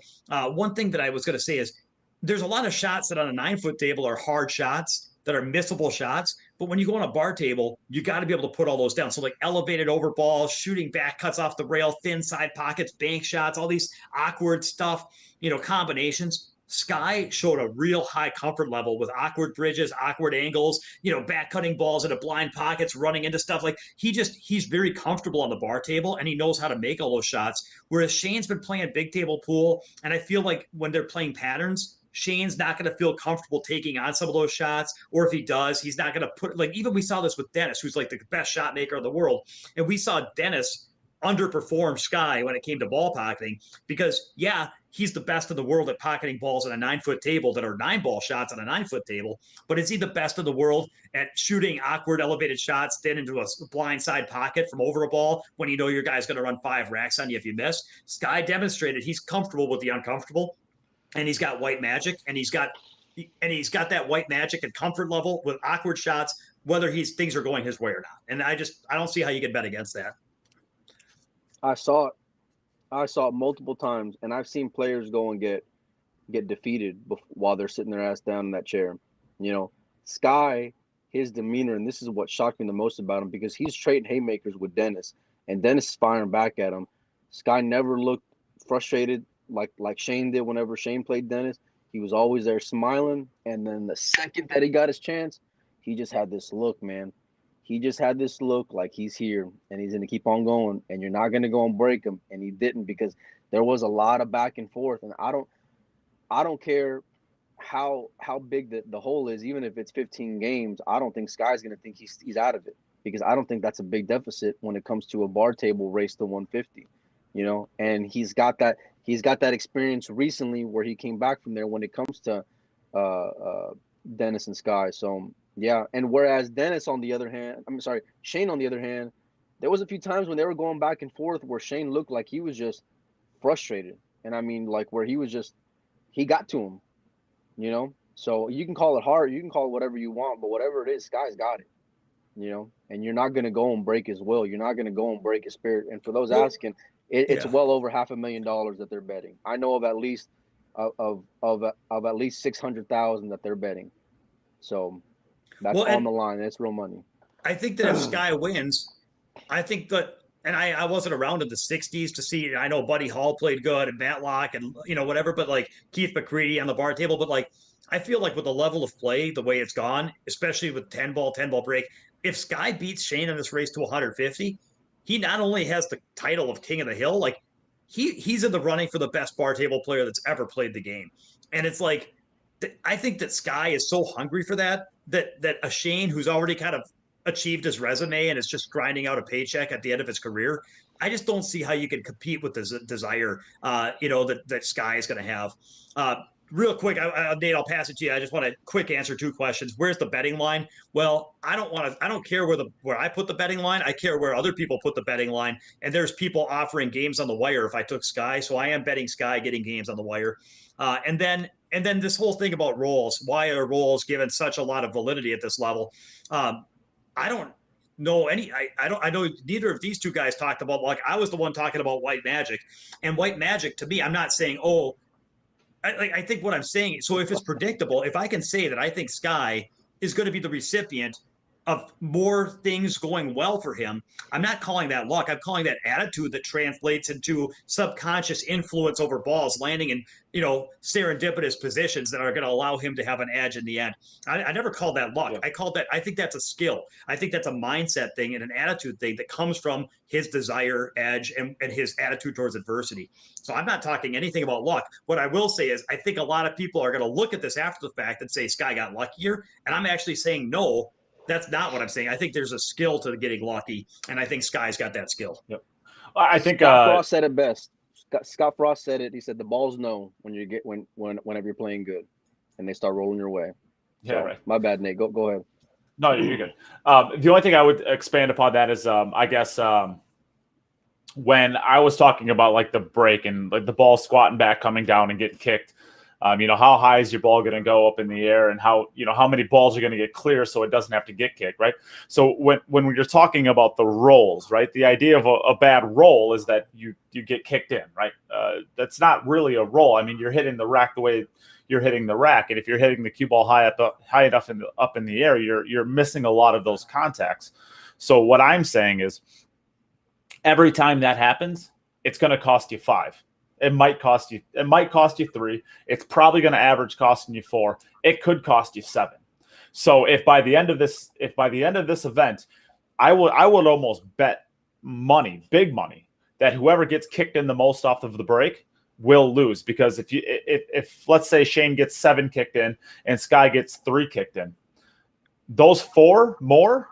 One thing that I was going to say is there's a lot of shots that on a 9-foot table are hard shots that are missable shots. But when you go on a bar table, you got to be able to put all those down. So like elevated over balls, shooting back cuts off the rail, thin side pockets, bank shots, all these awkward stuff, combinations. Sky showed a real high comfort level with awkward bridges, awkward angles, back cutting balls into blind pockets, running into stuff. Like he's very comfortable on the bar table and he knows how to make all those shots. Whereas Shane's been playing big table pool, and I feel like when they're playing patterns, Shane's not going to feel comfortable taking on some of those shots, or if he does, he's not going to put like even we saw this with Dennis, who's like the best shot maker in the world, and we saw Dennis underperform Sky when it came to ball pocketing because he's the best in the world at pocketing balls on a 9-foot table that are 9-ball shots on a 9-foot table, but is he the best in the world at shooting awkward elevated shots then into a blind side pocket from over a ball when your guy's going to run 5 racks on you if you miss? Sky demonstrated he's comfortable with the uncomfortable, and he's got white magic, and he's got that white magic and comfort level with awkward shots, whether things are going his way or not. And I don't see how you can bet against that. I saw it multiple times, and I've seen players go and get defeated while they're sitting their ass down in that chair. Sky, his demeanor, and this is what shocked me the most about him, because he's trading haymakers with Dennis, and Dennis is firing back at him. Sky never looked frustrated like Shane did whenever Shane played Dennis. He was always there smiling, and then the second that he got his chance, he just had this look, man. He just had this look like he's here and he's going to keep on going, and you're not going to go and break him. And he didn't, because there was a lot of back and forth. And I don't care how big the hole is, even if it's 15 games. I don't think Sky's going to think he's out of it, because I don't think that's a big deficit when it comes to a bar table race to 150, and he's got that experience recently where he came back from there when it comes to Dennis and Sky. So yeah, and whereas Shane on the other hand, there was a few times when they were going back and forth where Shane looked like he was just frustrated. And I mean, like, where he got to him, So you can call it hard, you can call it whatever you want, but whatever it is, Sky's got it, and you're not going to go and break his will. You're not going to go and break his spirit. And for those asking, it's well over $500,000 that they're betting. I know of at least at least 600,000 that they're betting. So that's on the line. That's real money. I think that if Sky wins, I think that, and I wasn't around in the 60s to see, I know Buddy Hall played good and Matlock and, whatever, but like Keith McCready on the bar table. But like, I feel like with the level of play, the way it's gone, especially with 10 ball break, if Sky beats Shane in this race to 150, he not only has the title of King of the Hill, like he's in the running for the best bar table player that's ever played the game. And it's like, I think that Sky is so hungry for that a Shane who's already kind of achieved his resume and is just grinding out a paycheck at the end of his career, I just don't see how you can compete with the desire, that Sky is going to have. Real quick, Nate, I'll pass it to you. I just want to quick answer 2 questions. Where's the betting line? Well, I don't care where I put the betting line. I care where other people put the betting line. And there's people offering games on the wire if I took Sky. So I am betting Sky getting games on the wire. And then this whole thing about rolls. Why are rolls given such a lot of validity at this level? I don't know any. I know neither of these 2 guys talked about, like, I was the one talking about white magic, and white magic to me, I'm not saying, I think what I'm saying, so if it's predictable, if I can say that I think Sky is going to be the recipient of more things going well for him, I'm not calling that luck. I'm calling that attitude that translates into subconscious influence over balls landing in, serendipitous positions that are going to allow him to have an edge in the end. I never called that luck. Yeah. I think that's a skill. I think that's a mindset thing and an attitude thing that comes from his desire, edge, and his attitude towards adversity. So I'm not talking anything about luck. What I will say is I think a lot of people are going to look at this after the fact and say Sky got luckier. And I'm actually saying no. That's not what I'm saying. I think there's a skill to getting lucky, and I think Sky's got that skill. Yep. I think Scott Frost said it best. Scott Frost said it. He said the balls know whenever you're playing good, and they start rolling your way. Yeah, so, right. My bad, Nate. Go ahead. No, you're good. The only thing I would expand upon that is, I guess, when I was talking about like the break and like the ball squatting back, coming down, and getting kicked. How high is your ball going to go up in the air, and how many balls are going to get clear so it doesn't have to get kicked, right? So when you're talking about the rolls, right, the idea of a bad roll is that you get kicked in, right? That's not really a roll. I mean, you're hitting the rack the way you're hitting the rack, and if you're hitting the cue ball high enough up in the air, you're missing a lot of those contacts. So what I'm saying is, every time that happens, it's going to cost you 5. It might cost you. It might cost you 3. It's probably going to average costing you 4. It could cost you 7. So if by the end of this event, I would almost bet money, big money, that whoever gets kicked in the most off of the break will lose. Because if let's say Shane gets 7 kicked in and Sky gets 3 kicked in, those 4 more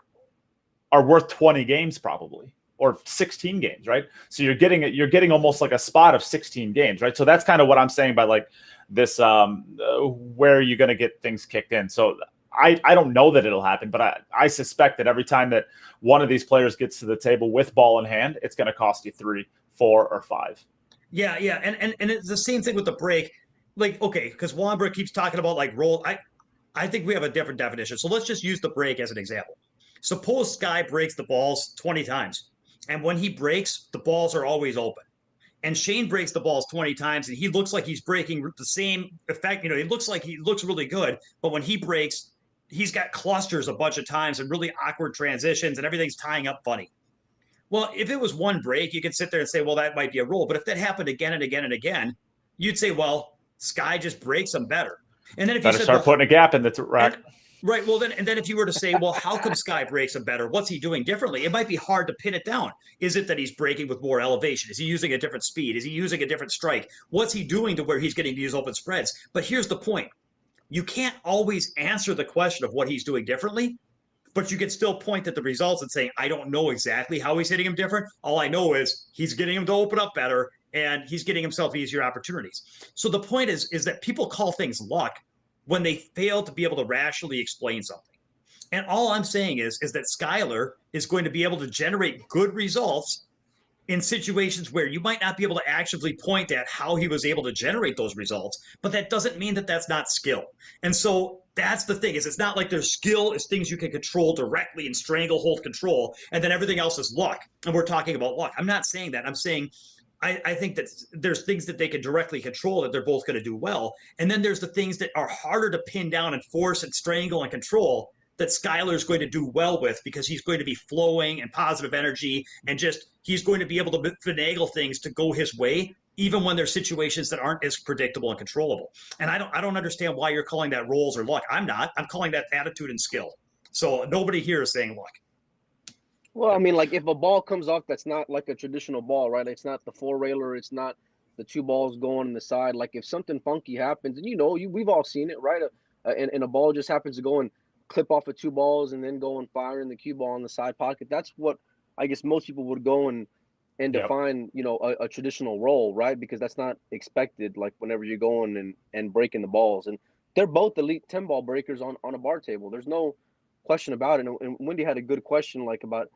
are worth 20 games probably, or 16 games, right? So you're getting almost like a spot of 16 games, right? So that's kind of what I'm saying by like this, where are you going to get things kicked in? So I don't know that it'll happen, but I suspect that every time that one of these players gets to the table with ball in hand, it's going to cost you 3, 4, or 5. Yeah, yeah, and it's the same thing with the break. Like, okay, because Wambra keeps talking about like roll. I think we have a different definition. So let's just use the break as an example. Suppose Sky breaks the balls 20 times, and when he breaks, the balls are always open. And Shane breaks the balls 20 times, and he looks like he's breaking the same effect. He looks really good, but when he breaks, he's got clusters a bunch of times and really awkward transitions, and everything's tying up funny. Well, if it was one break, you could sit there and say, well, that might be a rule. But if that happened again and again and again, you'd say, well, Sky just breaks them better. And then if you Better said, start well, putting a gap in the rack. right. Well, then if you were to say, well, how come Sky breaks them better? What's he doing differently? It might be hard to pin it down. Is it that he's breaking with more elevation? Is he using a different speed? Is he using a different strike? What's he doing to where he's getting these open spreads? But here's the point. You can't always answer the question of what he's doing differently, but you can still point at the results and say, I don't know exactly how he's hitting him different. All I know is he's getting him to open up better and he's getting himself easier opportunities. So the point is that people call things luck when they fail to be able to rationally explain something. And all I'm saying is that Skyler is going to be able to generate good results in situations where you might not be able to actively point at how he was able to generate those results, but that doesn't mean that that's not skill. And so that's the thing, is it's not like their skill is things you can control directly and stranglehold control, and then everything else is luck. And we're talking about luck. I'm not saying that. I'm saying I think that there's things that they can directly control that they're both going to do well. And then there's the things that are harder to pin down and force and strangle and control that Skyler is going to do well with, because he's going to be flowing and positive energy, and just he's going to be able to finagle things to go his way, even when there's situations that aren't as predictable and controllable. And I don't understand why you're calling that rolls or luck. I'm not. I'm calling that attitude and skill. So nobody here is saying luck. Well, I mean, like if a ball comes off that's not like a traditional ball, right? It's not the 4-railer, it's not the 2 balls going on the side. Like if something funky happens, and we've all seen it, right? And a ball just happens to go and clip off of 2 balls and then go and fire in the cue ball in the side pocket. That's what I guess most people would go and define, a traditional roll, right? Because that's not expected. Like whenever you're going and breaking the balls, and they're both elite 10 ball breakers on a bar table. There's no question about it. And Wendy had a good question, like about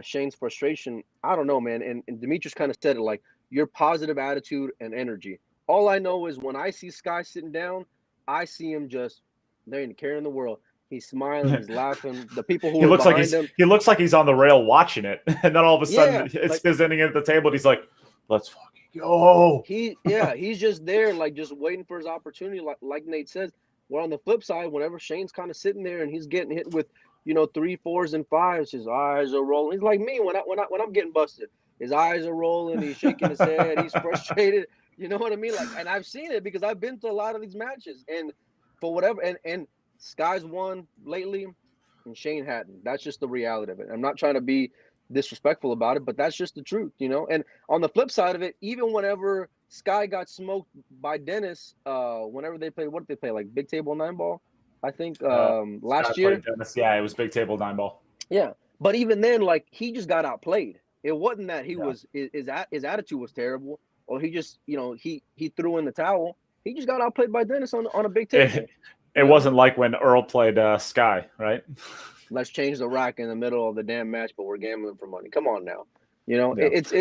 Shane's frustration. I don't know, man. And Demetrius kind of said it, like your positive attitude and energy. All I know is when I see Sky sitting down, I see him just, there ain't a care in the world. He's smiling, he's laughing. The people who are behind him. He looks like he's on the rail watching it, and then all of a sudden it's like, his inning at the table, and he's like, "Let's fucking go." He's just there, like just waiting for his opportunity. Like Nate says, we're on the flip side. Whenever Shane's kind of sitting there and he's getting hit with 3, 4s, and 5s, his eyes are rolling. He's like me when I'm getting busted. His eyes are rolling. He's shaking his head. He's frustrated. You know what I mean? Like, and I've seen it because I've been to a lot of these matches, and for whatever, and Sky's won lately, and Shane hadn't. That's just the reality of it. I'm not trying to be disrespectful about it, but that's just the truth, And on the flip side of it, even whenever Sky got smoked by Dennis, whenever they played, what did they play? Like big table 9 ball, I think last year. Dennis, yeah, it was big table 9 ball. Yeah, but even then, like he just got outplayed. It wasn't that his attitude was terrible, or he just he threw in the towel. He just got outplayed by Dennis on a big table. It wasn't like when Earl played Sky, right? Let's change the rack in the middle of the damn match, but we're gambling for money. Come on now, It's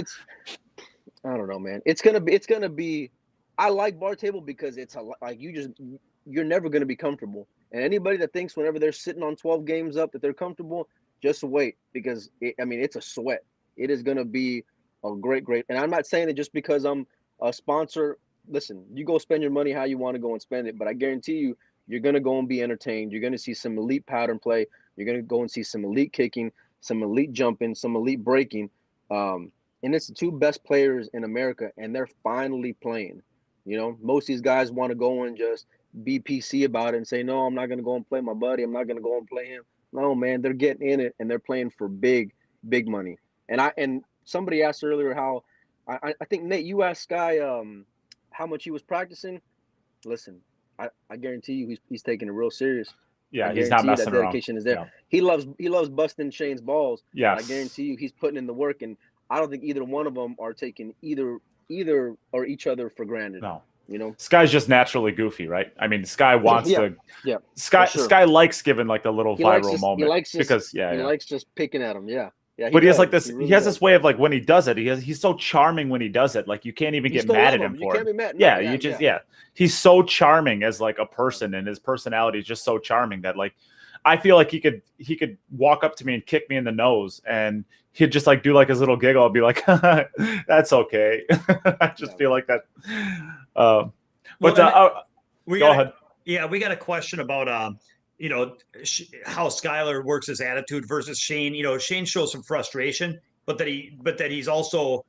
I don't know, man. It's gonna be. I like bar table because it's like you're never gonna be comfortable. And anybody that thinks whenever they're sitting on 12 games up that they're comfortable, just wait, because it's a sweat. It is gonna be a great. And I'm not saying it just because I'm a sponsor. Listen, you go spend your money how you want to go and spend it, but I guarantee you, you're going to go and be entertained. You're going to see some elite pattern play. You're going to go and see some elite kicking, some elite jumping, some elite breaking. And and it's the two best players in America, and they're finally playing. You know, most of these guys want to go and just be PC about it and say, no, I'm not going to go and play my buddy. I'm not going to go and play him. No, man, they're getting in it and they're playing for big money. And somebody asked earlier how I think Nate, you asked Sky how much he was practicing. Listen, I guarantee you he's taking it real serious. Yeah, I he's not guarantee you that messing around. dedication is there. Yeah. He loves busting Shane's balls. Yes. I guarantee you he's putting in the work, and I don't think either one of them are taking either or each other for granted. No. You know, Sky's just naturally goofy, right? I mean, Sky wants to. Yeah. Sky likes giving like the little viral moment. He likes just picking at him. Yeah. Yeah. But he has like this. He has this way of like when he does it. He's so charming when he does it. Like you can't even get mad at him for it. You can't be mad. Yeah. You just He's so charming as like a person, and his personality is just so charming that like I feel like he could walk up to me and kick me in the nose, and he'd just like do like his little giggle. I'd be like, that's okay. I just feel like that. Go ahead. Yeah, we got a question about how Skylar works his attitude versus Shane. You know, Shane shows some frustration, but that he's also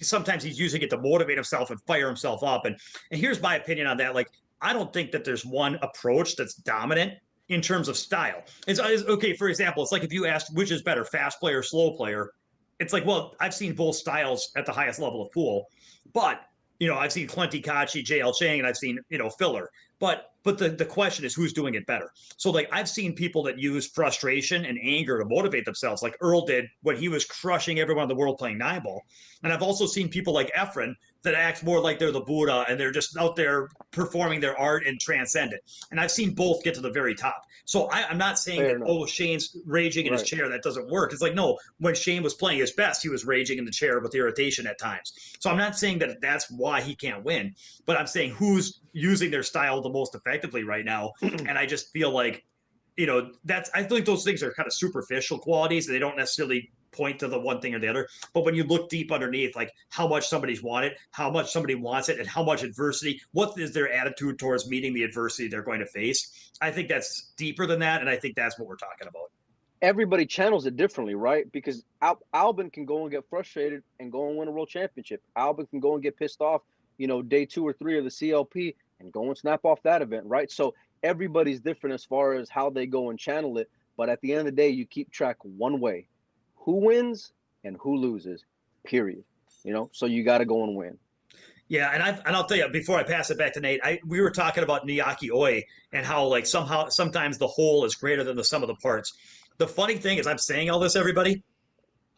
sometimes he's using it to motivate himself and fire himself up. And here's my opinion on that. Like, I don't think that there's one approach that's dominant in terms of style. It's okay. For example, it's like if you asked which is better, fast player, slow player. It's like, well, I've seen both styles at the highest level of pool, but I've seen Clenty Kachi, JL Chang, and I've seen, Filler. But the question is who's doing it better. So like I've seen people that use frustration and anger to motivate themselves, like Earl did when he was crushing everyone in the world playing 9-ball. And I've also seen people like Efren that act more like they're the Buddha and they're just out there performing their art and transcend it. And I've seen both get to the very top. So I'm not saying that, Shane's raging in his chair, that doesn't work. It's like, no, when Shane was playing his best, he was raging in the chair with irritation at times. So I'm not saying that that's why he can't win, but I'm saying who's using their style the most effectively right now. And I just feel like, I think those things are kind of superficial qualities. They don't necessarily point to the one thing or the other. But when you look deep underneath, like how much somebody's wanted, how much somebody wants it, and how much adversity, what is their attitude towards meeting the adversity they're going to face? I think that's deeper than that. And I think that's what we're talking about. Everybody channels it differently, right? Because Albin can go and get frustrated and go and win a world championship. Albin can go and get pissed off, day 2 or 3 of the CLP and go and snap off that event, right? So everybody's different as far as how they go and channel it. But at the end of the day, you keep track one way: who wins and who loses, period. So you got to go and win. Yeah, and I'll tell you, before I pass it back to Nate, we were talking about Niyaki Oi and how like sometimes the whole is greater than the sum of the parts. The funny thing is, I'm saying all this, everybody,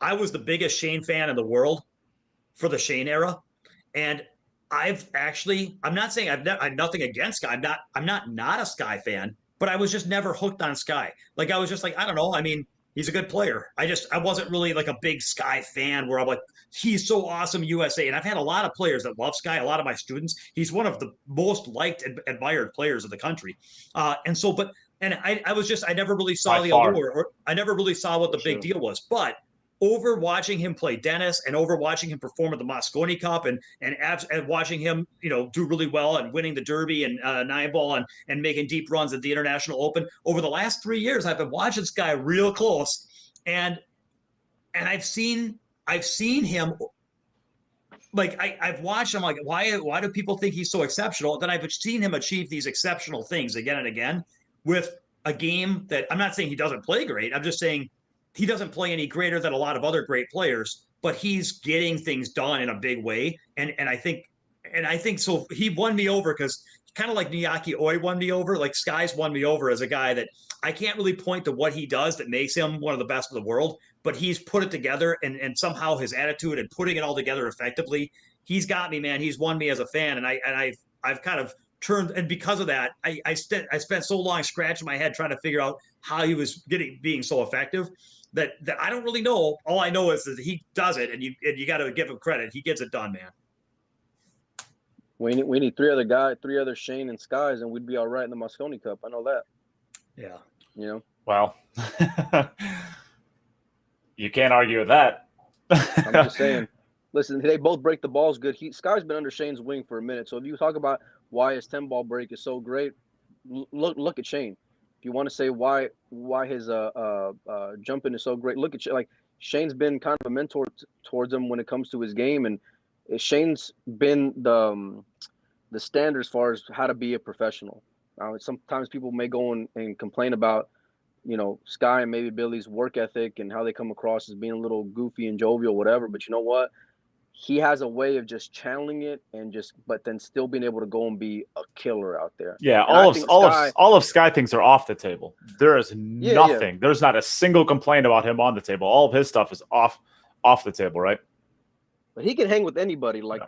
I was the biggest Shane fan in the world for the Shane era. And I'm not saying I'm nothing against Sky. I'm not a Sky fan, but I was just never hooked on Sky. Like, I was just like, I don't know. I mean, he's a good player. I wasn't really like a big Sky fan where I'm like, he's so awesome, USA. And I've had a lot of players that love Sky, a lot of my students. He's one of the most liked and admired players of the country. I never really saw the allure, or I never really saw what the big deal was. But over watching him play Dennis and over watching him perform at the Mosconi Cup and watching him, do really well and winning the Derby and 9-ball and making deep runs at the International Open over the last 3 years, I've been watching this guy real close, and I've seen him. Like I've watched him. Like, why do people think he's so exceptional? Then I've seen him achieve these exceptional things again and again with a game that I'm not saying he doesn't play great. I'm just saying he doesn't play any greater than a lot of other great players, but he's getting things done in a big way. And I think so. He won me over because kind of like Niyaki Oi won me over. Like Sky's won me over as a guy that I can't really point to what he does that makes him one of the best in the world, but he's put it together and somehow his attitude and putting it all together effectively, he's got me, man. He's won me as a fan. And I've kind of turned, and because of that, I spent so long scratching my head trying to figure out how he was being so effective that I don't really know. All I know is that he does it, and you got to give him credit. He gets it done, man. We need 3 other Shane and Skies, and we'd be all right in the Mosconi Cup. I know that. Yeah. Well, you can't argue with that. I'm just saying. Listen, they both break the balls good. Sky's been under Shane's wing for a minute. So if you talk about why his 10-ball break is so great, look at Shane. If you want to say why his jumping is so great, look at Shane. Like, Shane's been kind of a mentor towards him when it comes to his game, and Shane's been the standard as far as how to be a professional. Sometimes people may go and complain about, Sky and maybe Billy's work ethic and how they come across as being a little goofy and jovial, whatever. But you know what? He has a way of just channeling it but then still being able to go and be a killer out there. Yeah, and all of Sky things are off the table. There is nothing. Yeah. There's not a single complaint about him on the table. All of his stuff is off the table, right? But he can hang with anybody. Like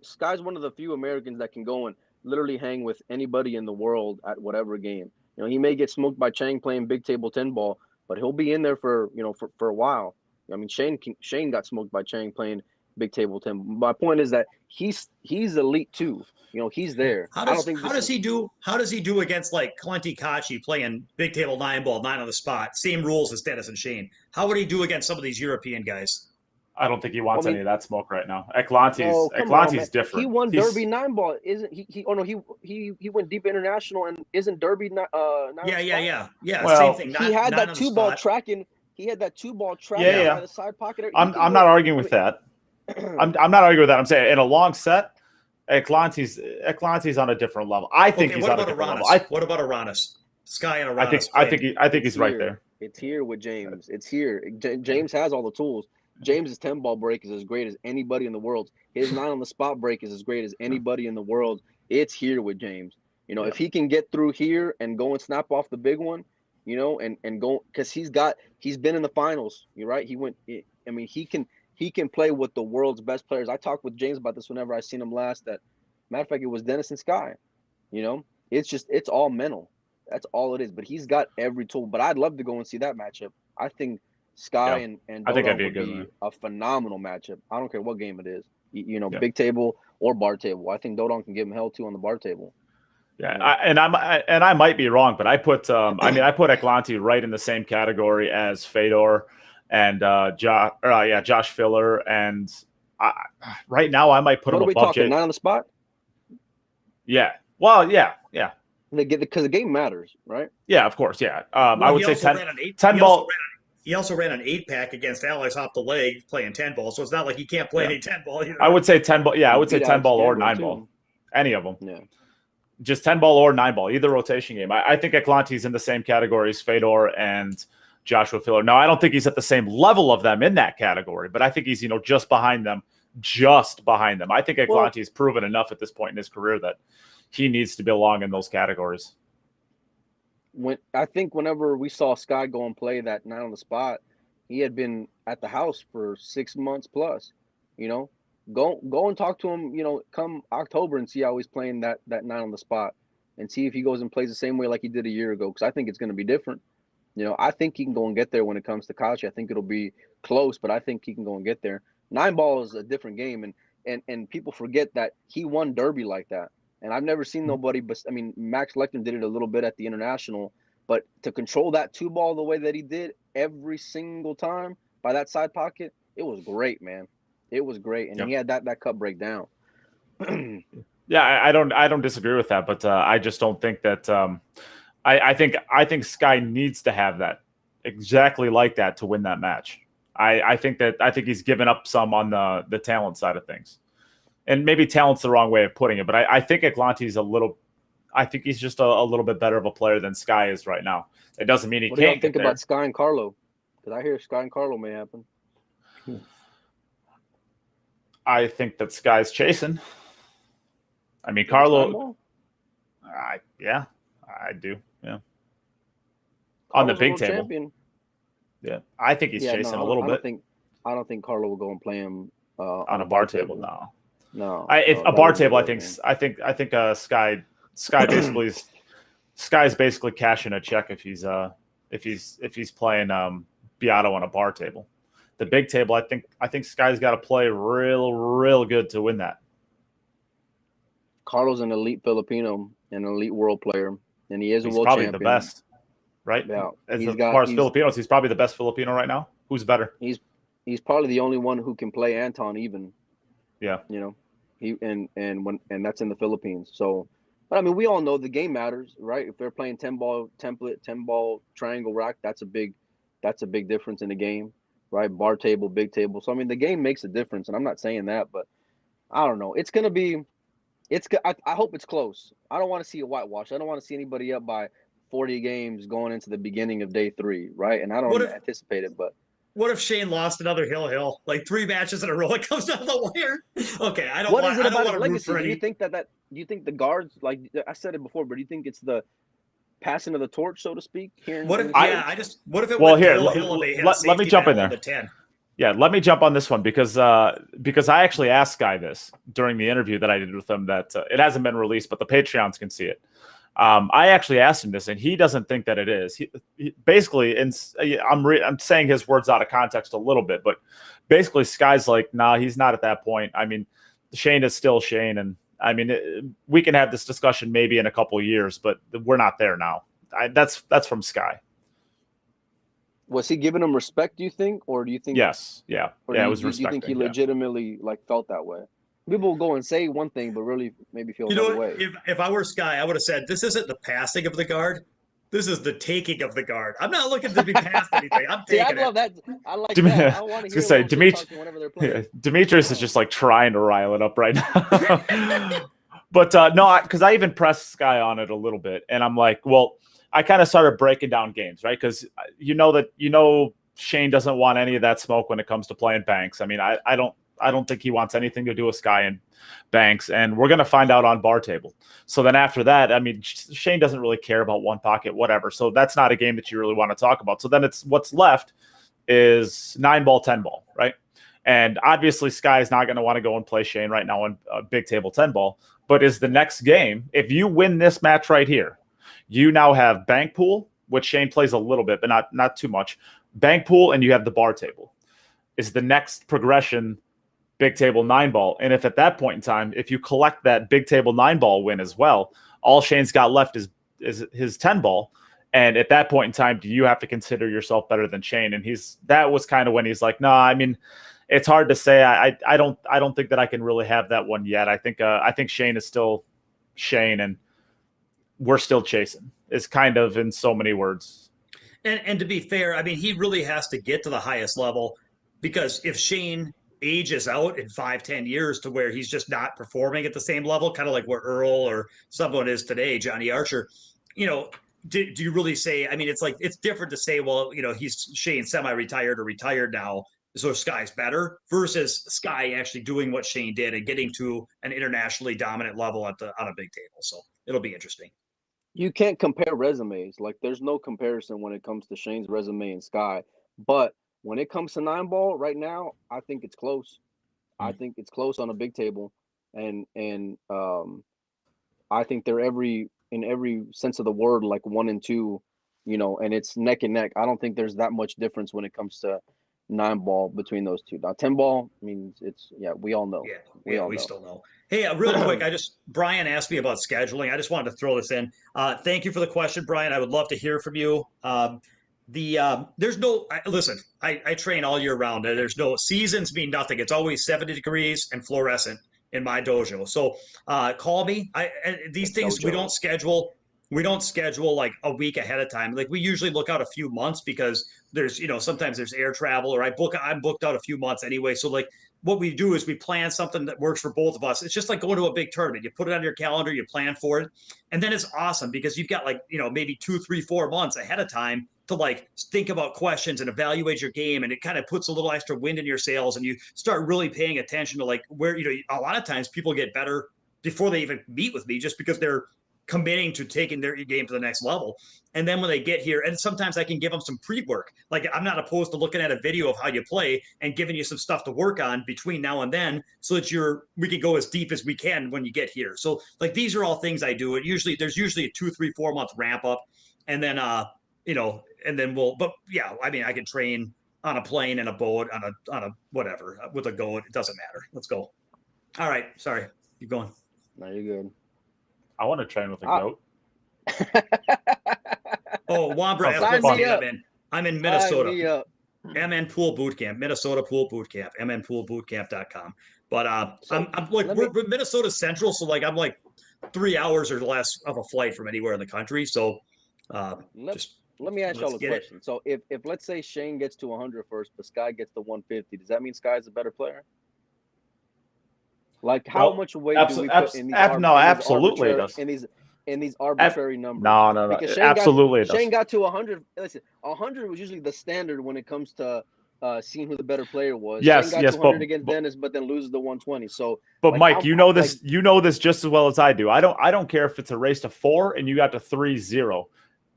Sky's one of the few Americans that can go and literally hang with anybody in the world at whatever game. He may get smoked by Chang playing big table 10 ball, but he'll be in there for a while. I mean, Shane got smoked by Chang playing big table 10. My point is that he's elite too. He's there. How does he do against like Clenti Kachi playing big table 9 ball, 9 on the spot? Same rules as Dennis and Shane. How would he do against some of these European guys? I don't think he wants any of that smoke right now. Eklanti's different. He won Derby 9 ball. Isn't he? Oh no, he went deep international and isn't Derby 9? Yeah. Well, same thing. He had that 2-ball tracking. He had that 2-ball tracking by the side pocket. I'm not arguing with that. I'm not arguing with that. I'm saying in a long set, Eklanti's on a different level. I think he's on a different level. What about Aranis? Sky and Aranis. I think he's right there. It's here with James. It's here. James has all the tools. James's 10-ball break is as great as anybody in the world. His 9 on the spot break is as great as anybody in the world. It's here with James. If he can get through here and go and snap off the big one, and go, because he's been in the finals. You're right. He can play with the world's best players. I talked with James about this whenever I seen him last. Matter of fact, it was Dennis and Sky. It's all mental. That's all it is. But he's got every tool. But I'd love to go and see that matchup. I think Sky and Dodon would be a phenomenal matchup. I don't care what game it is. Big table or bar table. I think Dodon can give him hell too on the bar table. Yeah, I might be wrong, but I put Eklanti right in the same category as Fedor and Josh Filler, and right now I might put him above Jay. 9 on the spot? Yeah. Well, yeah. Because the game matters, right? Yeah, of course. Yeah. I would say 10 ball. He also ran an 8-pack against Alex off the leg playing 10 ball, so it's not like he can't play any 10 ball either. I would say 10 ball. Yeah, I would say 10 ball or 9 ball. Any of them. Yeah. Just 10 ball or 9 ball, either rotation game. I think Eklanti's in the same category as Fedor and Joshua Filler. Now, I don't think he's at the same level of them in that category, but I think he's, just behind them. I think Eklanti has proven enough at this point in his career that he needs to belong in those categories. Whenever we saw Sky go and play that 9 on the spot, he had been at the house for 6 months plus. Go and talk to him, come October and see how he's playing that 9 on the spot and see if he goes and plays the same way like he did a year ago. Because I think it's going to be different. I think he can go and get there when it comes to Kachi. I think it'll be close, but I think he can go and get there. 9 ball is a different game, and people forget that he won Derby like that. And I've never seen nobody, but Max Lecter did it a little bit at the international, but to control that 2 ball the way that he did every single time by that side pocket, it was great, man. It was great, and he had that cut break down. Yeah, I don't disagree with that, but I just don't think that. I think Sky needs to have that exactly like that to win that match. I think he's given up some on the talent side of things, and maybe talent's the wrong way of putting it, but I think Eklanti's I think he's just a little bit better of a player than Sky is right now. It doesn't mean he can't. What do you think about Sky and Carlo? Because I hear Sky and Carlo may happen. I think that Sky's chasing. Carlo. I do. Yeah. Carlo's on the big table. Champion. Yeah, I think he's chasing a little bit. I don't think Carlo will go and play him on a bar table. No. A bar table, I think Sky basically Sky's basically cashing a check if he's playing Beato on a bar table. The big table, I think Sky's got to play real good to win that. Carlo's an elite Filipino and an elite world player, and he is a world champion. He's probably the best, right? Yeah. As far as Filipinos, he's probably the best Filipino right now. Who's better? He's probably the only one who can play Anton even. Yeah. He and that's in the Philippines. So, but we all know the game matters, right? If they're playing 10-ball template, 10-ball triangle rack, that's a big difference in the game. right? Bar table, big table. So I mean, the game makes a difference, and I'm not saying that, but I don't know. It's gonna be. I hope it's close. I don't want to see a whitewash. I don't want to see anybody up by 40 games going into the beginning of day 3, right? And I What don't if anticipate it, but what if Shane lost another hill, like 3 matches in a row? It comes down the wire. Okay, what is it I don't about his want to root legacy? for Do you any. think do you think the guards, like I said it before, but do you think it's the passing of the torch, so to speak, here What in if the I yeah, States? What if it well went here hill and they hit a let me safety jump in battle in there. the 10? Yeah, let me jump on this one because I actually asked Sky this during the interview that I did with him that it hasn't been released, but the Patreons can see it. I actually asked him this, and he doesn't think that it is. He basically, and I'm saying his words out of context a little bit, but basically, Sky's like, nah, he's not at that point. I mean, Shane is still Shane, and I mean, we can have this discussion maybe in a couple of years, but we're not there now. That's from Sky. Was he giving him respect, do you think, or do you think, Yes, yeah, or yeah. It was do you think he respecting. Yeah. legitimately like felt that way? People will go and say one thing, but really maybe feel You know another what? way. If I were Sky, I would have said, "This isn't the passing of the guard. This is the taking of the guard. I'm not looking to be past anything. I'm See, I'd taking it." love that. I like I that. I want to was hear gonna a say little shit talking whenever they're playing. Demetrius is just like trying to rile it up right now. But no, because I even pressed Sky on it a little bit, and I'm like, well, I kind of started breaking down games, right? Because Shane doesn't want any of that smoke when it comes to playing Banks. I mean, I don't think he wants anything to do with Sky and Banks, and we're gonna find out on bar table. So then after that, I mean, Shane doesn't really care about one pocket, whatever. So that's not a game that you really want to talk about. So then it's what's left is 9-ball, 10-ball, right? And obviously, Sky is not going to want to go and play Shane right now on big table 10-ball. But is the next game, if you win this match right here, you now have bank pool, which Shane plays a little bit, but not too much. Bank pool, and you have the bar table. Is the next progression big table 9-ball? And if at that point in time, if you collect that big table 9-ball win as well, all Shane's got left is his 10-ball. And at that point in time, do you have to consider yourself better than Shane? And that was kind of when he's like, no, I mean, it's hard to say. I don't think that I can really have that one yet. I think Shane is still Shane, and we're still chasing. Is kind of in so many words. And to be fair, I mean, he really has to get to the highest level, because if Shane ages out in 5-10 years to where he's just not performing at the same level, kind of like where Earl or someone is today, Johnny Archer, do you really say, I mean, it's like, it's different to say, well, he's Shane semi-retired or retired now, so Sky's better, versus Sky actually doing what Shane did and getting to an internationally dominant level on a big table. So it'll be interesting. You can't compare resumes. Like, there's no comparison when it comes to Shane's resume and Sky. But when it comes to 9-ball right now, I think it's close. I think it's close on a big table, and I think they're in every sense of the word like 1 and 2, and it's neck and neck. I don't think there's that much difference when it comes to 9-ball between those two. Now 10-ball, I mean, we all know. We still know. Hey, real quick, Brian asked me about scheduling. I just wanted to throw this in. Thank you for the question, Brian. I would love to hear from you. There's no listen. I train all year round. There's no seasons mean nothing. It's always 70 degrees and fluorescent in my dojo. So call me. These things we don't schedule. We don't schedule like a week ahead of time. Like, we usually look out a few months, because there's sometimes there's air travel, or I'm booked out a few months anyway. So like, what we do is we plan something that works for both of us. It's just like going to a big tournament. You put it on your calendar, you plan for it, and then it's awesome because you've got like maybe 2, 3, 4 months ahead of time to like think about questions and evaluate your game, and it kind of puts a little extra wind in your sails, and you start really paying attention to like where a lot of times people get better before they even meet with me, just because they're committing to taking their game to the next level. And then when they get here, and sometimes I can give them some pre-work. Like, I'm not opposed to looking at a video of how you play and giving you some stuff to work on between now and then, so that we can go as deep as we can when you get here. So like, these are all things I do. There's usually a 2, 3, 4 month ramp up, and then and then but yeah, I mean, I can train on a plane and a boat on a whatever with a goat. It doesn't matter. Let's go. All right. Sorry. Keep going. No, you're good. I want to train with a goat. Oh, Wambra Sign me up. I'm in Minnesota. Sign me up. MN Pool Boot Camp, Minnesota Pool Boot Camp, mnpoolbootcamp.com. But So, I'm like, we're Minnesota Central, so like, I'm like 3 hours or less of a flight from anywhere in the country. So let me ask y'all a Let's get it. question. So if let's say Shane gets to 100 first, but Sky gets to 150, does that mean Sky's a better player? Like how Well, much weight do we put in these absolutely it does. in these arbitrary numbers? No. Because Absolutely it does. Shane got to 100. Listen, 100 was usually the standard when it comes to seeing who the better player was. Yes, Shane got to 100 against Dennis, but then loses the 120. So, but like, Mike, you know this just as well as I do. I don't care if it's a race to 4 and you got to 3-0.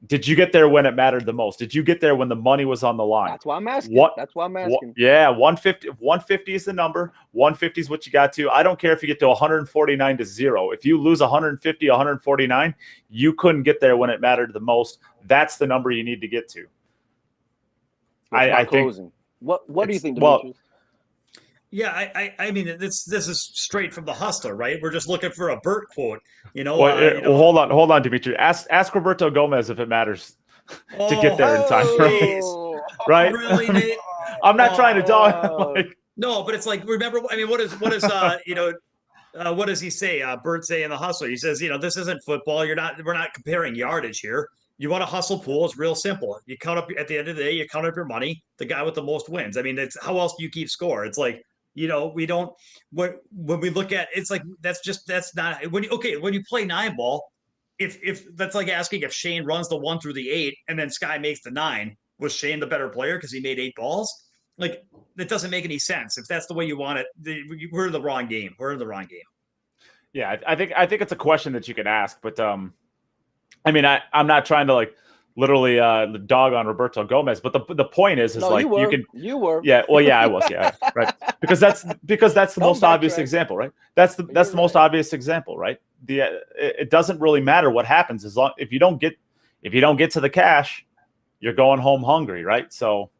Did you get there when it mattered the most? Did you get there when the money was on the line? That's why I'm asking. That's why I'm asking. Yeah, 150 is the number. 150 is what you got to. I don't care if you get to 149-0. If you lose 150, 149, you couldn't get there when it mattered the most. That's the number you need to get to. I think. Closing. What do you think, Demetrius? Yeah, I mean, this is straight from the hustler, right? We're just looking for a Bert quote, Well, hold on, Dimitri. Ask Roberto Gomez if it matters to get there in time, right? Really, Nate? I'm not trying to dog. No, but it's like, remember, I mean, what is what does he say? Bert say in the hustler, he says, this isn't football. We're not comparing yardage here. You want to hustle pool? It's real simple. You count up at the end of the day. You count up your money. The guy with the most wins. I mean, it's how else do you keep score? It's like, we don't. When we look at, it's like that's not when you play 9-ball. If that's like asking if Shane runs the 1 through the 8 and then Sky makes the 9, was Shane the better player because he made 8 balls? Like that doesn't make any sense. If that's the way you want it, we're in the wrong game. We're in the wrong game. Yeah, I think it's a question that you can ask, but I mean, I'm not trying to like literally dog on Roberto Gomez, but the point is no, like you were. Yeah, well, yeah, I was, yeah, right. Because that's the most obvious example, right? That's the most obvious example, right? It doesn't really matter what happens as long if you don't get to the cash, you're going home hungry, right? So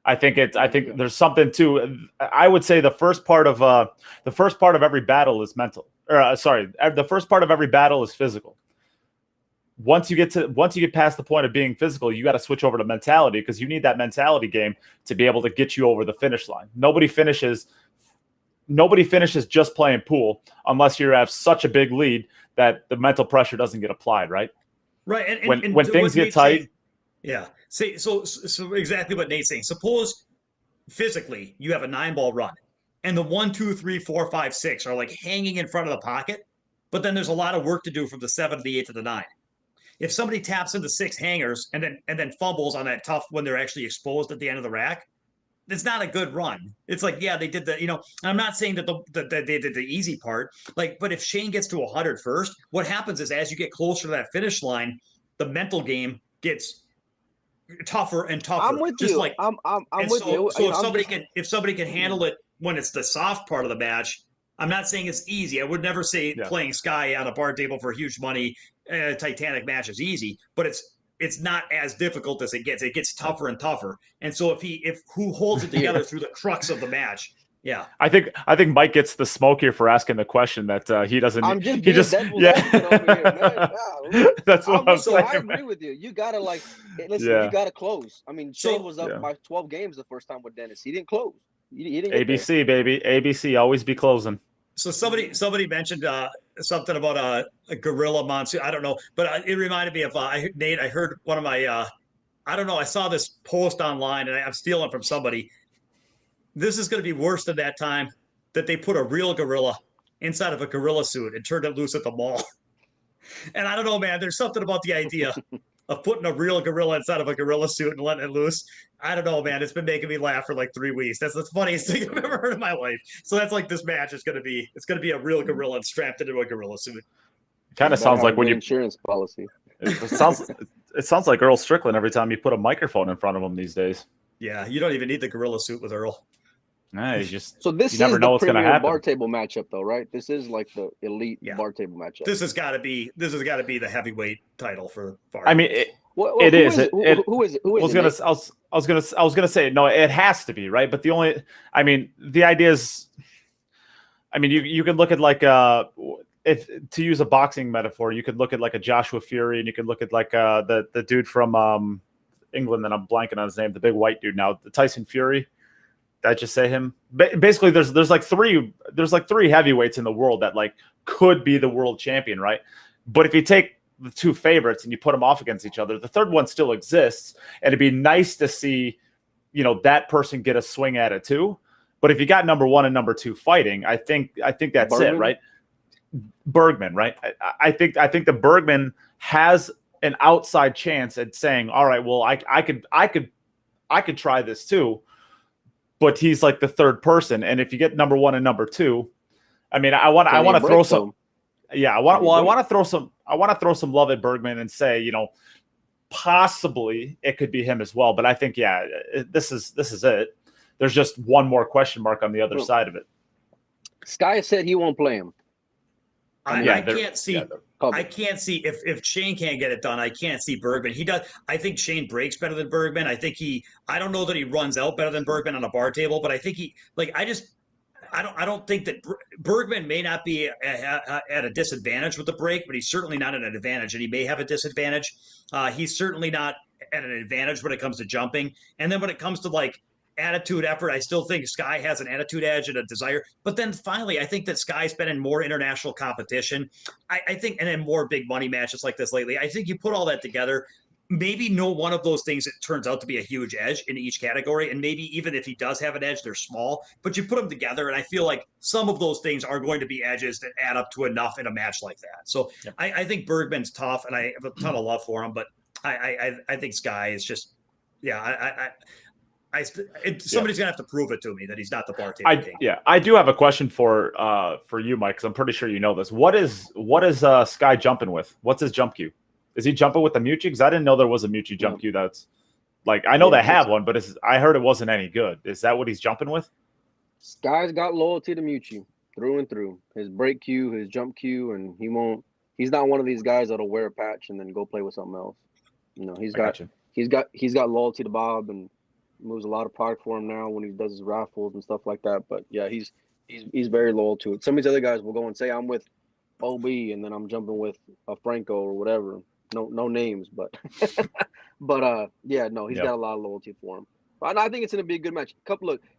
I think there's something to. I would say the first part of every battle is mental. The first part of every battle is physical. Once you get past the point of being physical, you got to switch over to mentality because you need that mentality game to be able to get you over the finish line. Nobody finishes just playing pool unless you have such a big lead that the mental pressure doesn't get applied, right? Right. And when things get tight. Yeah. So exactly what Nate's saying. Suppose physically you have a 9-ball run and the 1, 2, 3, 4, 5, 6 are like hanging in front of the pocket, but then there's a lot of work to do from the 7 to the 8 to the 9. If somebody taps into 6 hangers and then fumbles on that tough when they're actually exposed at the end of the rack, it's not a good run. It's like, yeah, they did the, I'm not saying that they did the easy part, but if Shane gets to 100 first, what happens is as you get closer to that finish line, the mental game gets tougher and tougher. I'm with you. Like, I'm with you. So if somebody can handle it when it's the soft part of the match, I'm not saying it's easy. I would never say playing Sky on a bar table for huge money, Titanic match is easy, but it's not as difficult as it gets. It gets tougher and tougher. And so if who holds it together through the crux of the match. Yeah, I think Mike gets the smoke here for asking the question that he doesn't. I'm just being devil's advocate over here, man. Yeah, that's what I'm saying. I agree with you. You gotta listen. You gotta close. I mean, Shane was up by 12 games the first time with Dennis. He didn't close. He didn't ABC baby, ABC always be closing. So somebody mentioned something about a gorilla monsoon. I don't know, but it reminded me of Nate. I heard one of my I don't know. I saw this post online, and I'm stealing from somebody. This is going to be worse than that time that they put a real gorilla inside of a gorilla suit and turned it loose at the mall. And I don't know, man. There's something about the idea of putting a real gorilla inside of a gorilla suit and letting it loose. I don't know, man. It's been making me laugh for like 3 weeks. That's the funniest thing I've ever heard in my life. So that's like this match is going to be. It's going to be a real gorilla and strapped into a gorilla suit. Kind of sounds like when you insurance policy. It sounds like Earl Strickland every time you put a microphone in front of him these days. Yeah, you don't even need the gorilla suit with Earl. Nah, you just this you never know what's going to happen. Bar table matchup, though, right? This is like the elite bar table matchup. This has got to be the heavyweight title for bar. I mean, it is. Who is it? I was gonna say no. It has to be right, but the idea is, I mean, you can look at like if to use a boxing metaphor, you could look at like a Joshua Fury, and you could look at like the dude from England, and I'm blanking on his name, the big white dude now, the Tyson Fury. Did I just say him? Basically, there's like three heavyweights in the world that like could be the world champion, right? But if you take the two favorites and you put them off against each other. The third one still exists, and it'd be nice to see, that person get a swing at it too. But if you got number one and number two fighting, I think that's Bergman? it, right? Bergman, right? I think the Bergman has an outside chance at saying, all right, well, I could try this too, but he's like the third person. And if you get number one and number two, I mean, I want to throw some, I want to throw some love at Bergman and say, possibly it could be him as well. But I think, this is it. There's just one more question mark on the other side of it. Sky said he won't play him. I can't see. I can't see if Shane can't get it done. I can't see Bergman. He does. I think Shane breaks better than Bergman. I don't know that he runs out better than Bergman on a bar table, but I think I don't think that Bergman may not be at a disadvantage with the break, but he's certainly not at an advantage, and he may have a disadvantage. He's certainly not at an advantage when it comes to jumping. And then when it comes to like attitude, effort, I still think Sky has an attitude edge and a desire. But then finally, I think that Sky's been in more international competition. I think, and in more big money matches like this lately. I think you put all that together. Maybe no one of those things, it turns out to be a huge edge in each category. And maybe even if he does have an edge, they're small, but you put them together. And I feel like some of those things are going to be edges that add up to enough in a match like that. So I think Bergman's tough and I have a ton of love for him, but I think Sky is just, somebody's gonna have to prove it to me that he's not the bar table king. I do have a question for you, Mike, because I'm pretty sure you know this. What is Sky jumping with? What's his jump cue? Is he jumping with the Mucci? Because I didn't know there was a Mucci jump cue. That's like, I know they have one, but I heard it wasn't any good. Is that what he's jumping with? Sky's got loyalty to Mucci through and through. His break cue, his jump cue, and he's not one of these guys that'll wear a patch and then go play with something else. He's got loyalty to Bob and moves a lot of product for him now when he does his raffles and stuff like that. But yeah, he's very loyal to it. Some of these other guys will go and say, I'm with OB, and then I'm jumping with a Franco or whatever. No names, but he's got a lot of loyalty for him. But I think it's going to be a good match.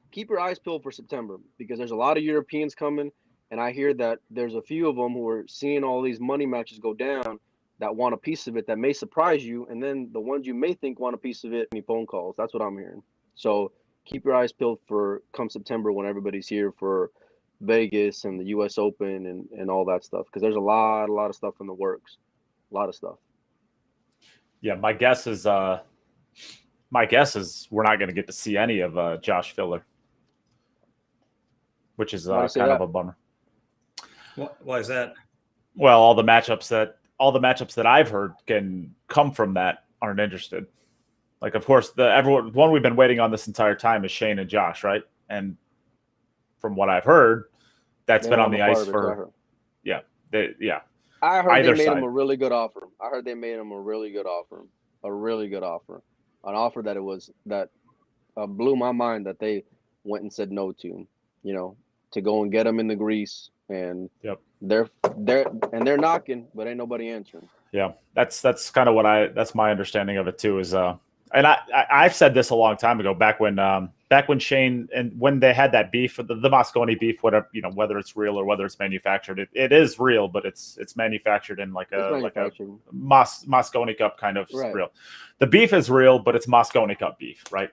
Keep your eyes peeled for September, because there's a lot of Europeans coming, and I hear that there's a few of them who are seeing all these money matches go down that want a piece of it that may surprise you, and then the ones you may think want a piece of it, any phone calls. That's what I'm hearing. So keep your eyes peeled for come September when everybody's here for Vegas and the U.S. Open and all that stuff, because there's a lot of stuff in the works, a lot of stuff. Yeah, my guess is we're not going to get to see any of Josh Filler, which is kind of a bummer. Why is that? Well, all the matchups that I've heard can come from that aren't interested. Like, of course, the one we've been waiting on this entire time is Shane and Josh, right? And from what I've heard, that's been on the ice for I heard they made him a really good offer. An offer that blew my mind that they went and said no to, to go and get him in the grease, and they're knocking, but ain't nobody answering. Yeah, that's kind of that's my understanding of it too. Is and I've said this a long time ago, back when Shane and when they had that beef, the Mosconi beef, whatever, whether it's real or whether it's manufactured, it is real, but it's manufactured in like a Mosconi Cup kind of real. The beef is real, but it's Mosconi Cup beef, right?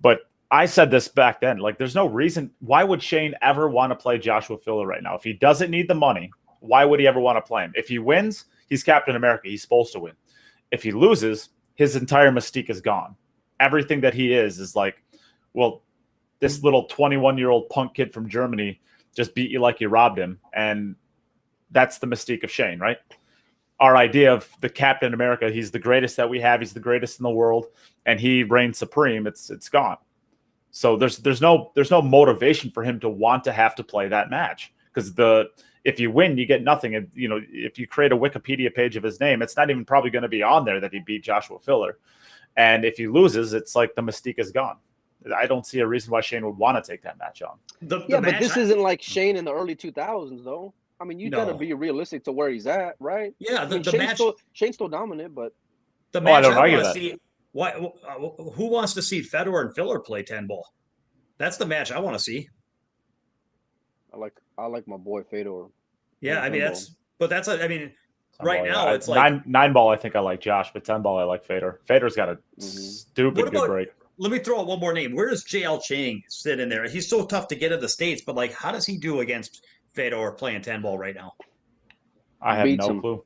But I said this back then, like, there's no reason why would Shane ever want to play Joshua Filler right now if he doesn't need the money. Why would he ever want to play him? If he wins, he's Captain America. He's supposed to win. If he loses, his entire mystique is gone. Everything that he is like, well, this little 21-year-old punk kid from Germany just beat you like you robbed him. And that's the mystique of Shane, right? Our idea of the Captain America, he's the greatest that we have. He's the greatest in the world. And he reigns supreme. It's gone. So there's no motivation for him to want to have to play that match, because if you win, you get nothing. And, if you create a Wikipedia page of his name, it's not even probably going to be on there that he beat Joshua Filler. And if he loses, it's like the mystique is gone. I don't see a reason why Shane would want to take that match on. But this isn't like Shane in the early 2000s, though. I mean, you got to be realistic to where he's at, right? Yeah, Shane's still dominant, but the match I want to see. Who wants to see Fedor and Filler play 10-ball? That's the match I want to see. I like my boy Fedor. Yeah, I mean Right ball, now, yeah. it's like nine ball. I think I like Josh, but 10 ball I like Fedor. Fedor's got a stupid good break. let me throw out one more name. Where does JL Chang sit in there? He's so tough to get in the States, but like, how does he do against Fedor playing 10 ball right now? I have no clue.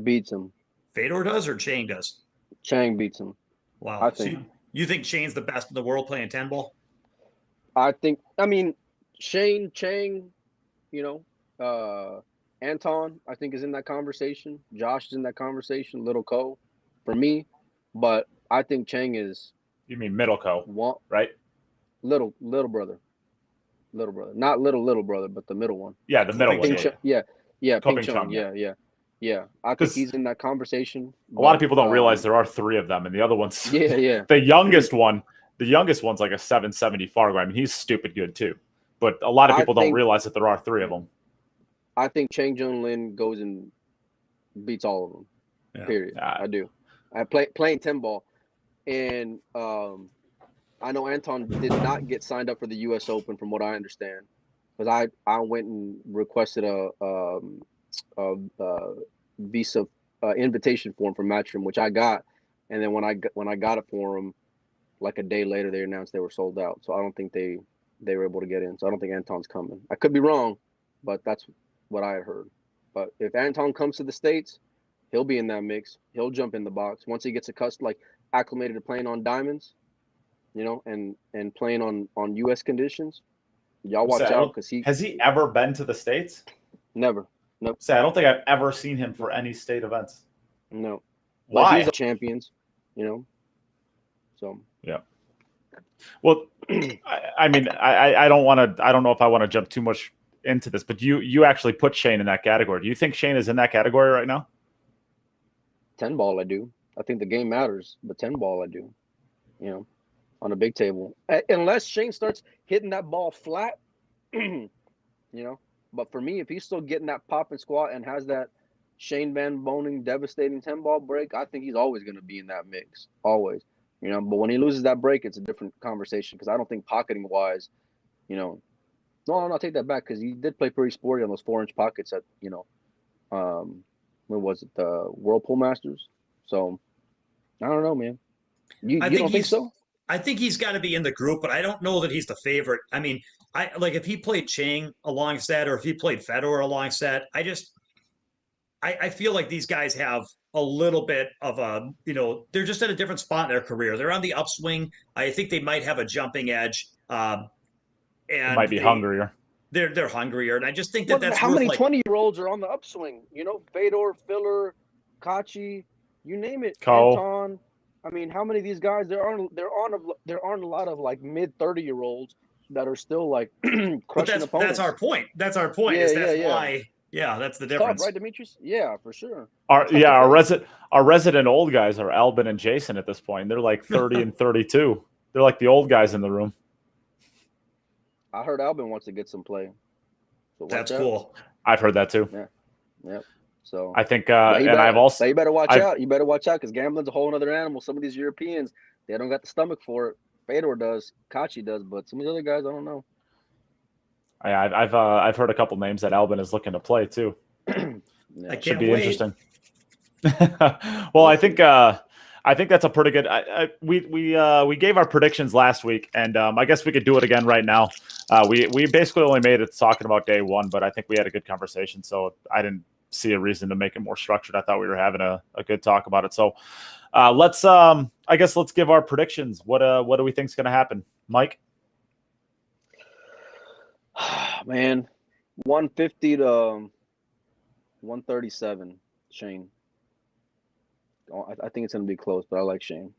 Beats him. Fedor does or Chang does? Chang beats him. Wow. I think. So you think Chang's the best in the world playing 10 ball? I mean, Shane, Chang, you know, Anton, I think is in that conversation. Josh is in that conversation. Little Co, for me, but I think Chang is. You mean middle Co, right? Little brother, not little brother, but the middle one. Yeah, the middle one. Yeah, Ping Chung. Yeah. I think he's in that conversation. A lot of people don't realize there are 3 of them, and the other one's yeah. The youngest one's like a 770 Fargo. I mean, he's stupid good too. But a lot of people don't realize that there are 3 of them. I think Chang Jung Lin goes and beats all of them. Yeah. Period. I do. I playing 10 ball, and I know Anton did not get signed up for the U.S. Open, from what I understand, because I went and requested a visa invitation form from Matchroom, which I got, and then when I got it for him, like a day later, they announced they were sold out. So I don't think they were able to get in. So I don't think Anton's coming. I could be wrong, but that's what I had heard. But if Anton comes to the States, he'll be in that mix. He'll jump in the box once he gets acclimated to playing on diamonds, you know, and playing on U.S. conditions. Y'all watch out, because has he ever been to the States? Never. Nope. I don't think I've ever seen him for any state events. No. Why? He's a champions, you know. So yeah. Well, I mean, I don't know if I want to jump too much into this, but you actually put Shane in that category. Do you think Shane is in that category right now? 10 ball, I do. I think the game matters, but 10 ball, I do. You know, on a big table, unless Shane starts hitting that ball flat, you know. But for me, if he's still getting that pop and squat and has that Shane Van Boening devastating 10 ball break, I think he's always going to be in that mix, always. You know, but when he loses that break, it's a different conversation, because I don't think pocketing wise, you know, no, I'll take that back, because he did play pretty sporty on those 4-inch pockets at, you know, when was it, the Whirlpool Masters? So I don't know, man. You don't think so? I think he's got to be in the group, but I don't know that he's the favorite. I mean, I like if he played Chang alongside, or if he played Fedor alongside, I feel like these guys have a little bit of a, you know, they're just at a different spot in their career. They're on the upswing. I think they might have a jumping edge. And might be hungrier. They're hungrier. And I just think that's how many 20-year-olds are on the upswing? You know, Fedor, Filler, Kachi, you name it. Anton. I mean, how many of these guys there aren't a lot of like mid 30-year-olds that are still like crushing opponents. That's our point. That's our point. Why. Yeah, that's the difference. Tough, right, Demetrius? Yeah, for sure. Our resident old guys are Albin and Jason at this point. They're like 30 and 32. They're like the old guys in the room. I heard Albin wants to get some play. So that's cool. I've heard that too. Yeah. Yep. So I think, I've also. You better watch out. You better watch out, because gambling's a whole other animal. Some of these Europeans, they don't got the stomach for it. Fedor does, Kachi does, but some of the other guys, I don't know. I've heard a couple names that Albin is looking to play too. Yeah. Should be interesting. Well, I think that's a pretty good. We gave our predictions last week, and I guess we could do it again right now. We basically only made it talking about day one, but I think we had a good conversation, so I didn't see a reason to make it more structured. I thought we were having a good talk about it. So let's give our predictions. What do we think is going to happen, Mike? Man, 150 to 137, Shane. I think it's going to be close, but I like Shane.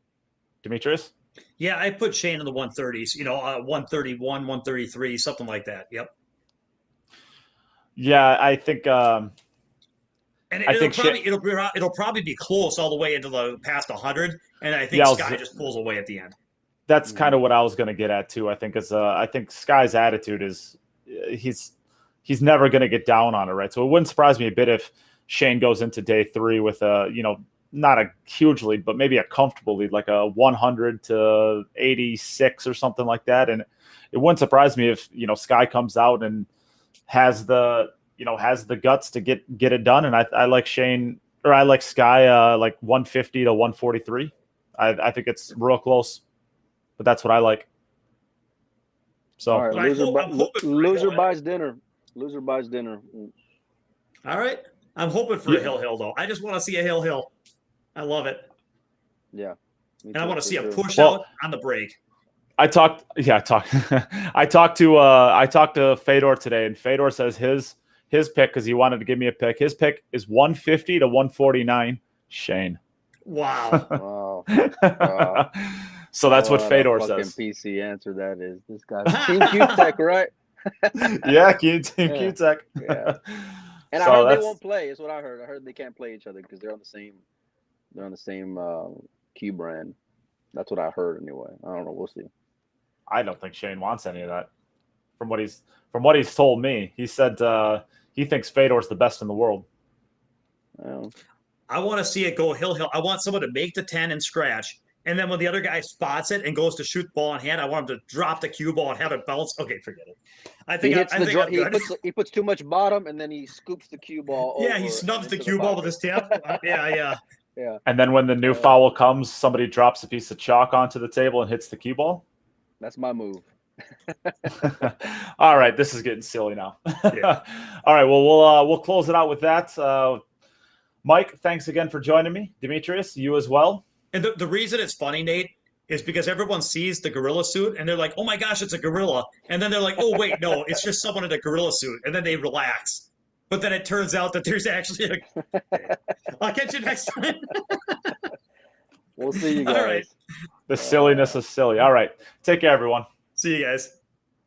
Demetrius? Yeah, I put Shane in the 130s, 131, 133, something like that. Yep. Yeah, I think it'll probably be close all the way into the past 100, and I think Sky just pulls away at the end. That's kind of what I was going to get at too. I think I think Sky's attitude is he's never going to get down on it, right? So it wouldn't surprise me a bit if Shane goes into day 3 with not a huge lead, but maybe a comfortable lead, like a 100 to 86 or something like that. And it wouldn't surprise me if Sky comes out and has the has the guts to get it done. And I like Shane, or I like Sky, like 150 to 143. I think it's real close, but that's what I like. So all right, loser buys dinner. Loser buys dinner. All right. I'm hoping for a hill though. I just want to see a hill. I love it. Yeah. And I want to see a push out on the break. I talked to Fedor today, and Fedor says his pick, because he wanted to give me a pick. His pick is 150 to 149. Shane. Wow. Wow. So that's what Fedor says. PC answer that is. This guy's Team Q-Tech, right? Yeah, Team Q-Tech. Yeah. And I heard they won't play. Is what I heard. I heard they can't play each other because they're on the same Q brand. That's what I heard anyway. I don't know. We'll see. I don't think Shane wants any of that. From what he's told me, he said he thinks Fedor's the best in the world. Well, I want to see it go hill. I want someone to make the 10 and scratch. And then when the other guy spots it and goes to shoot the ball in hand, I want him to drop the cue ball and have it bounce. Okay, forget it. I think he puts too much bottom, and then he scoops the cue ball. Yeah, he snubs the cue ball with his tip. Yeah. And then when the new foul comes, somebody drops a piece of chalk onto the table and hits the cue ball. That's my move. All right, this is getting silly now. Yeah. All right, well, we'll close it out with that. Mike, thanks again for joining me. Demetrius, you as well. And the reason it's funny, Nate, is because everyone sees the gorilla suit and they're like, oh my gosh, it's a gorilla. And then they're like, oh, wait, no, it's just someone in a gorilla suit. And then they relax. But then it turns out that there's actually I'll catch you next time. We'll see you guys. All right. The silliness is silly. All right. Take care, everyone. See you guys.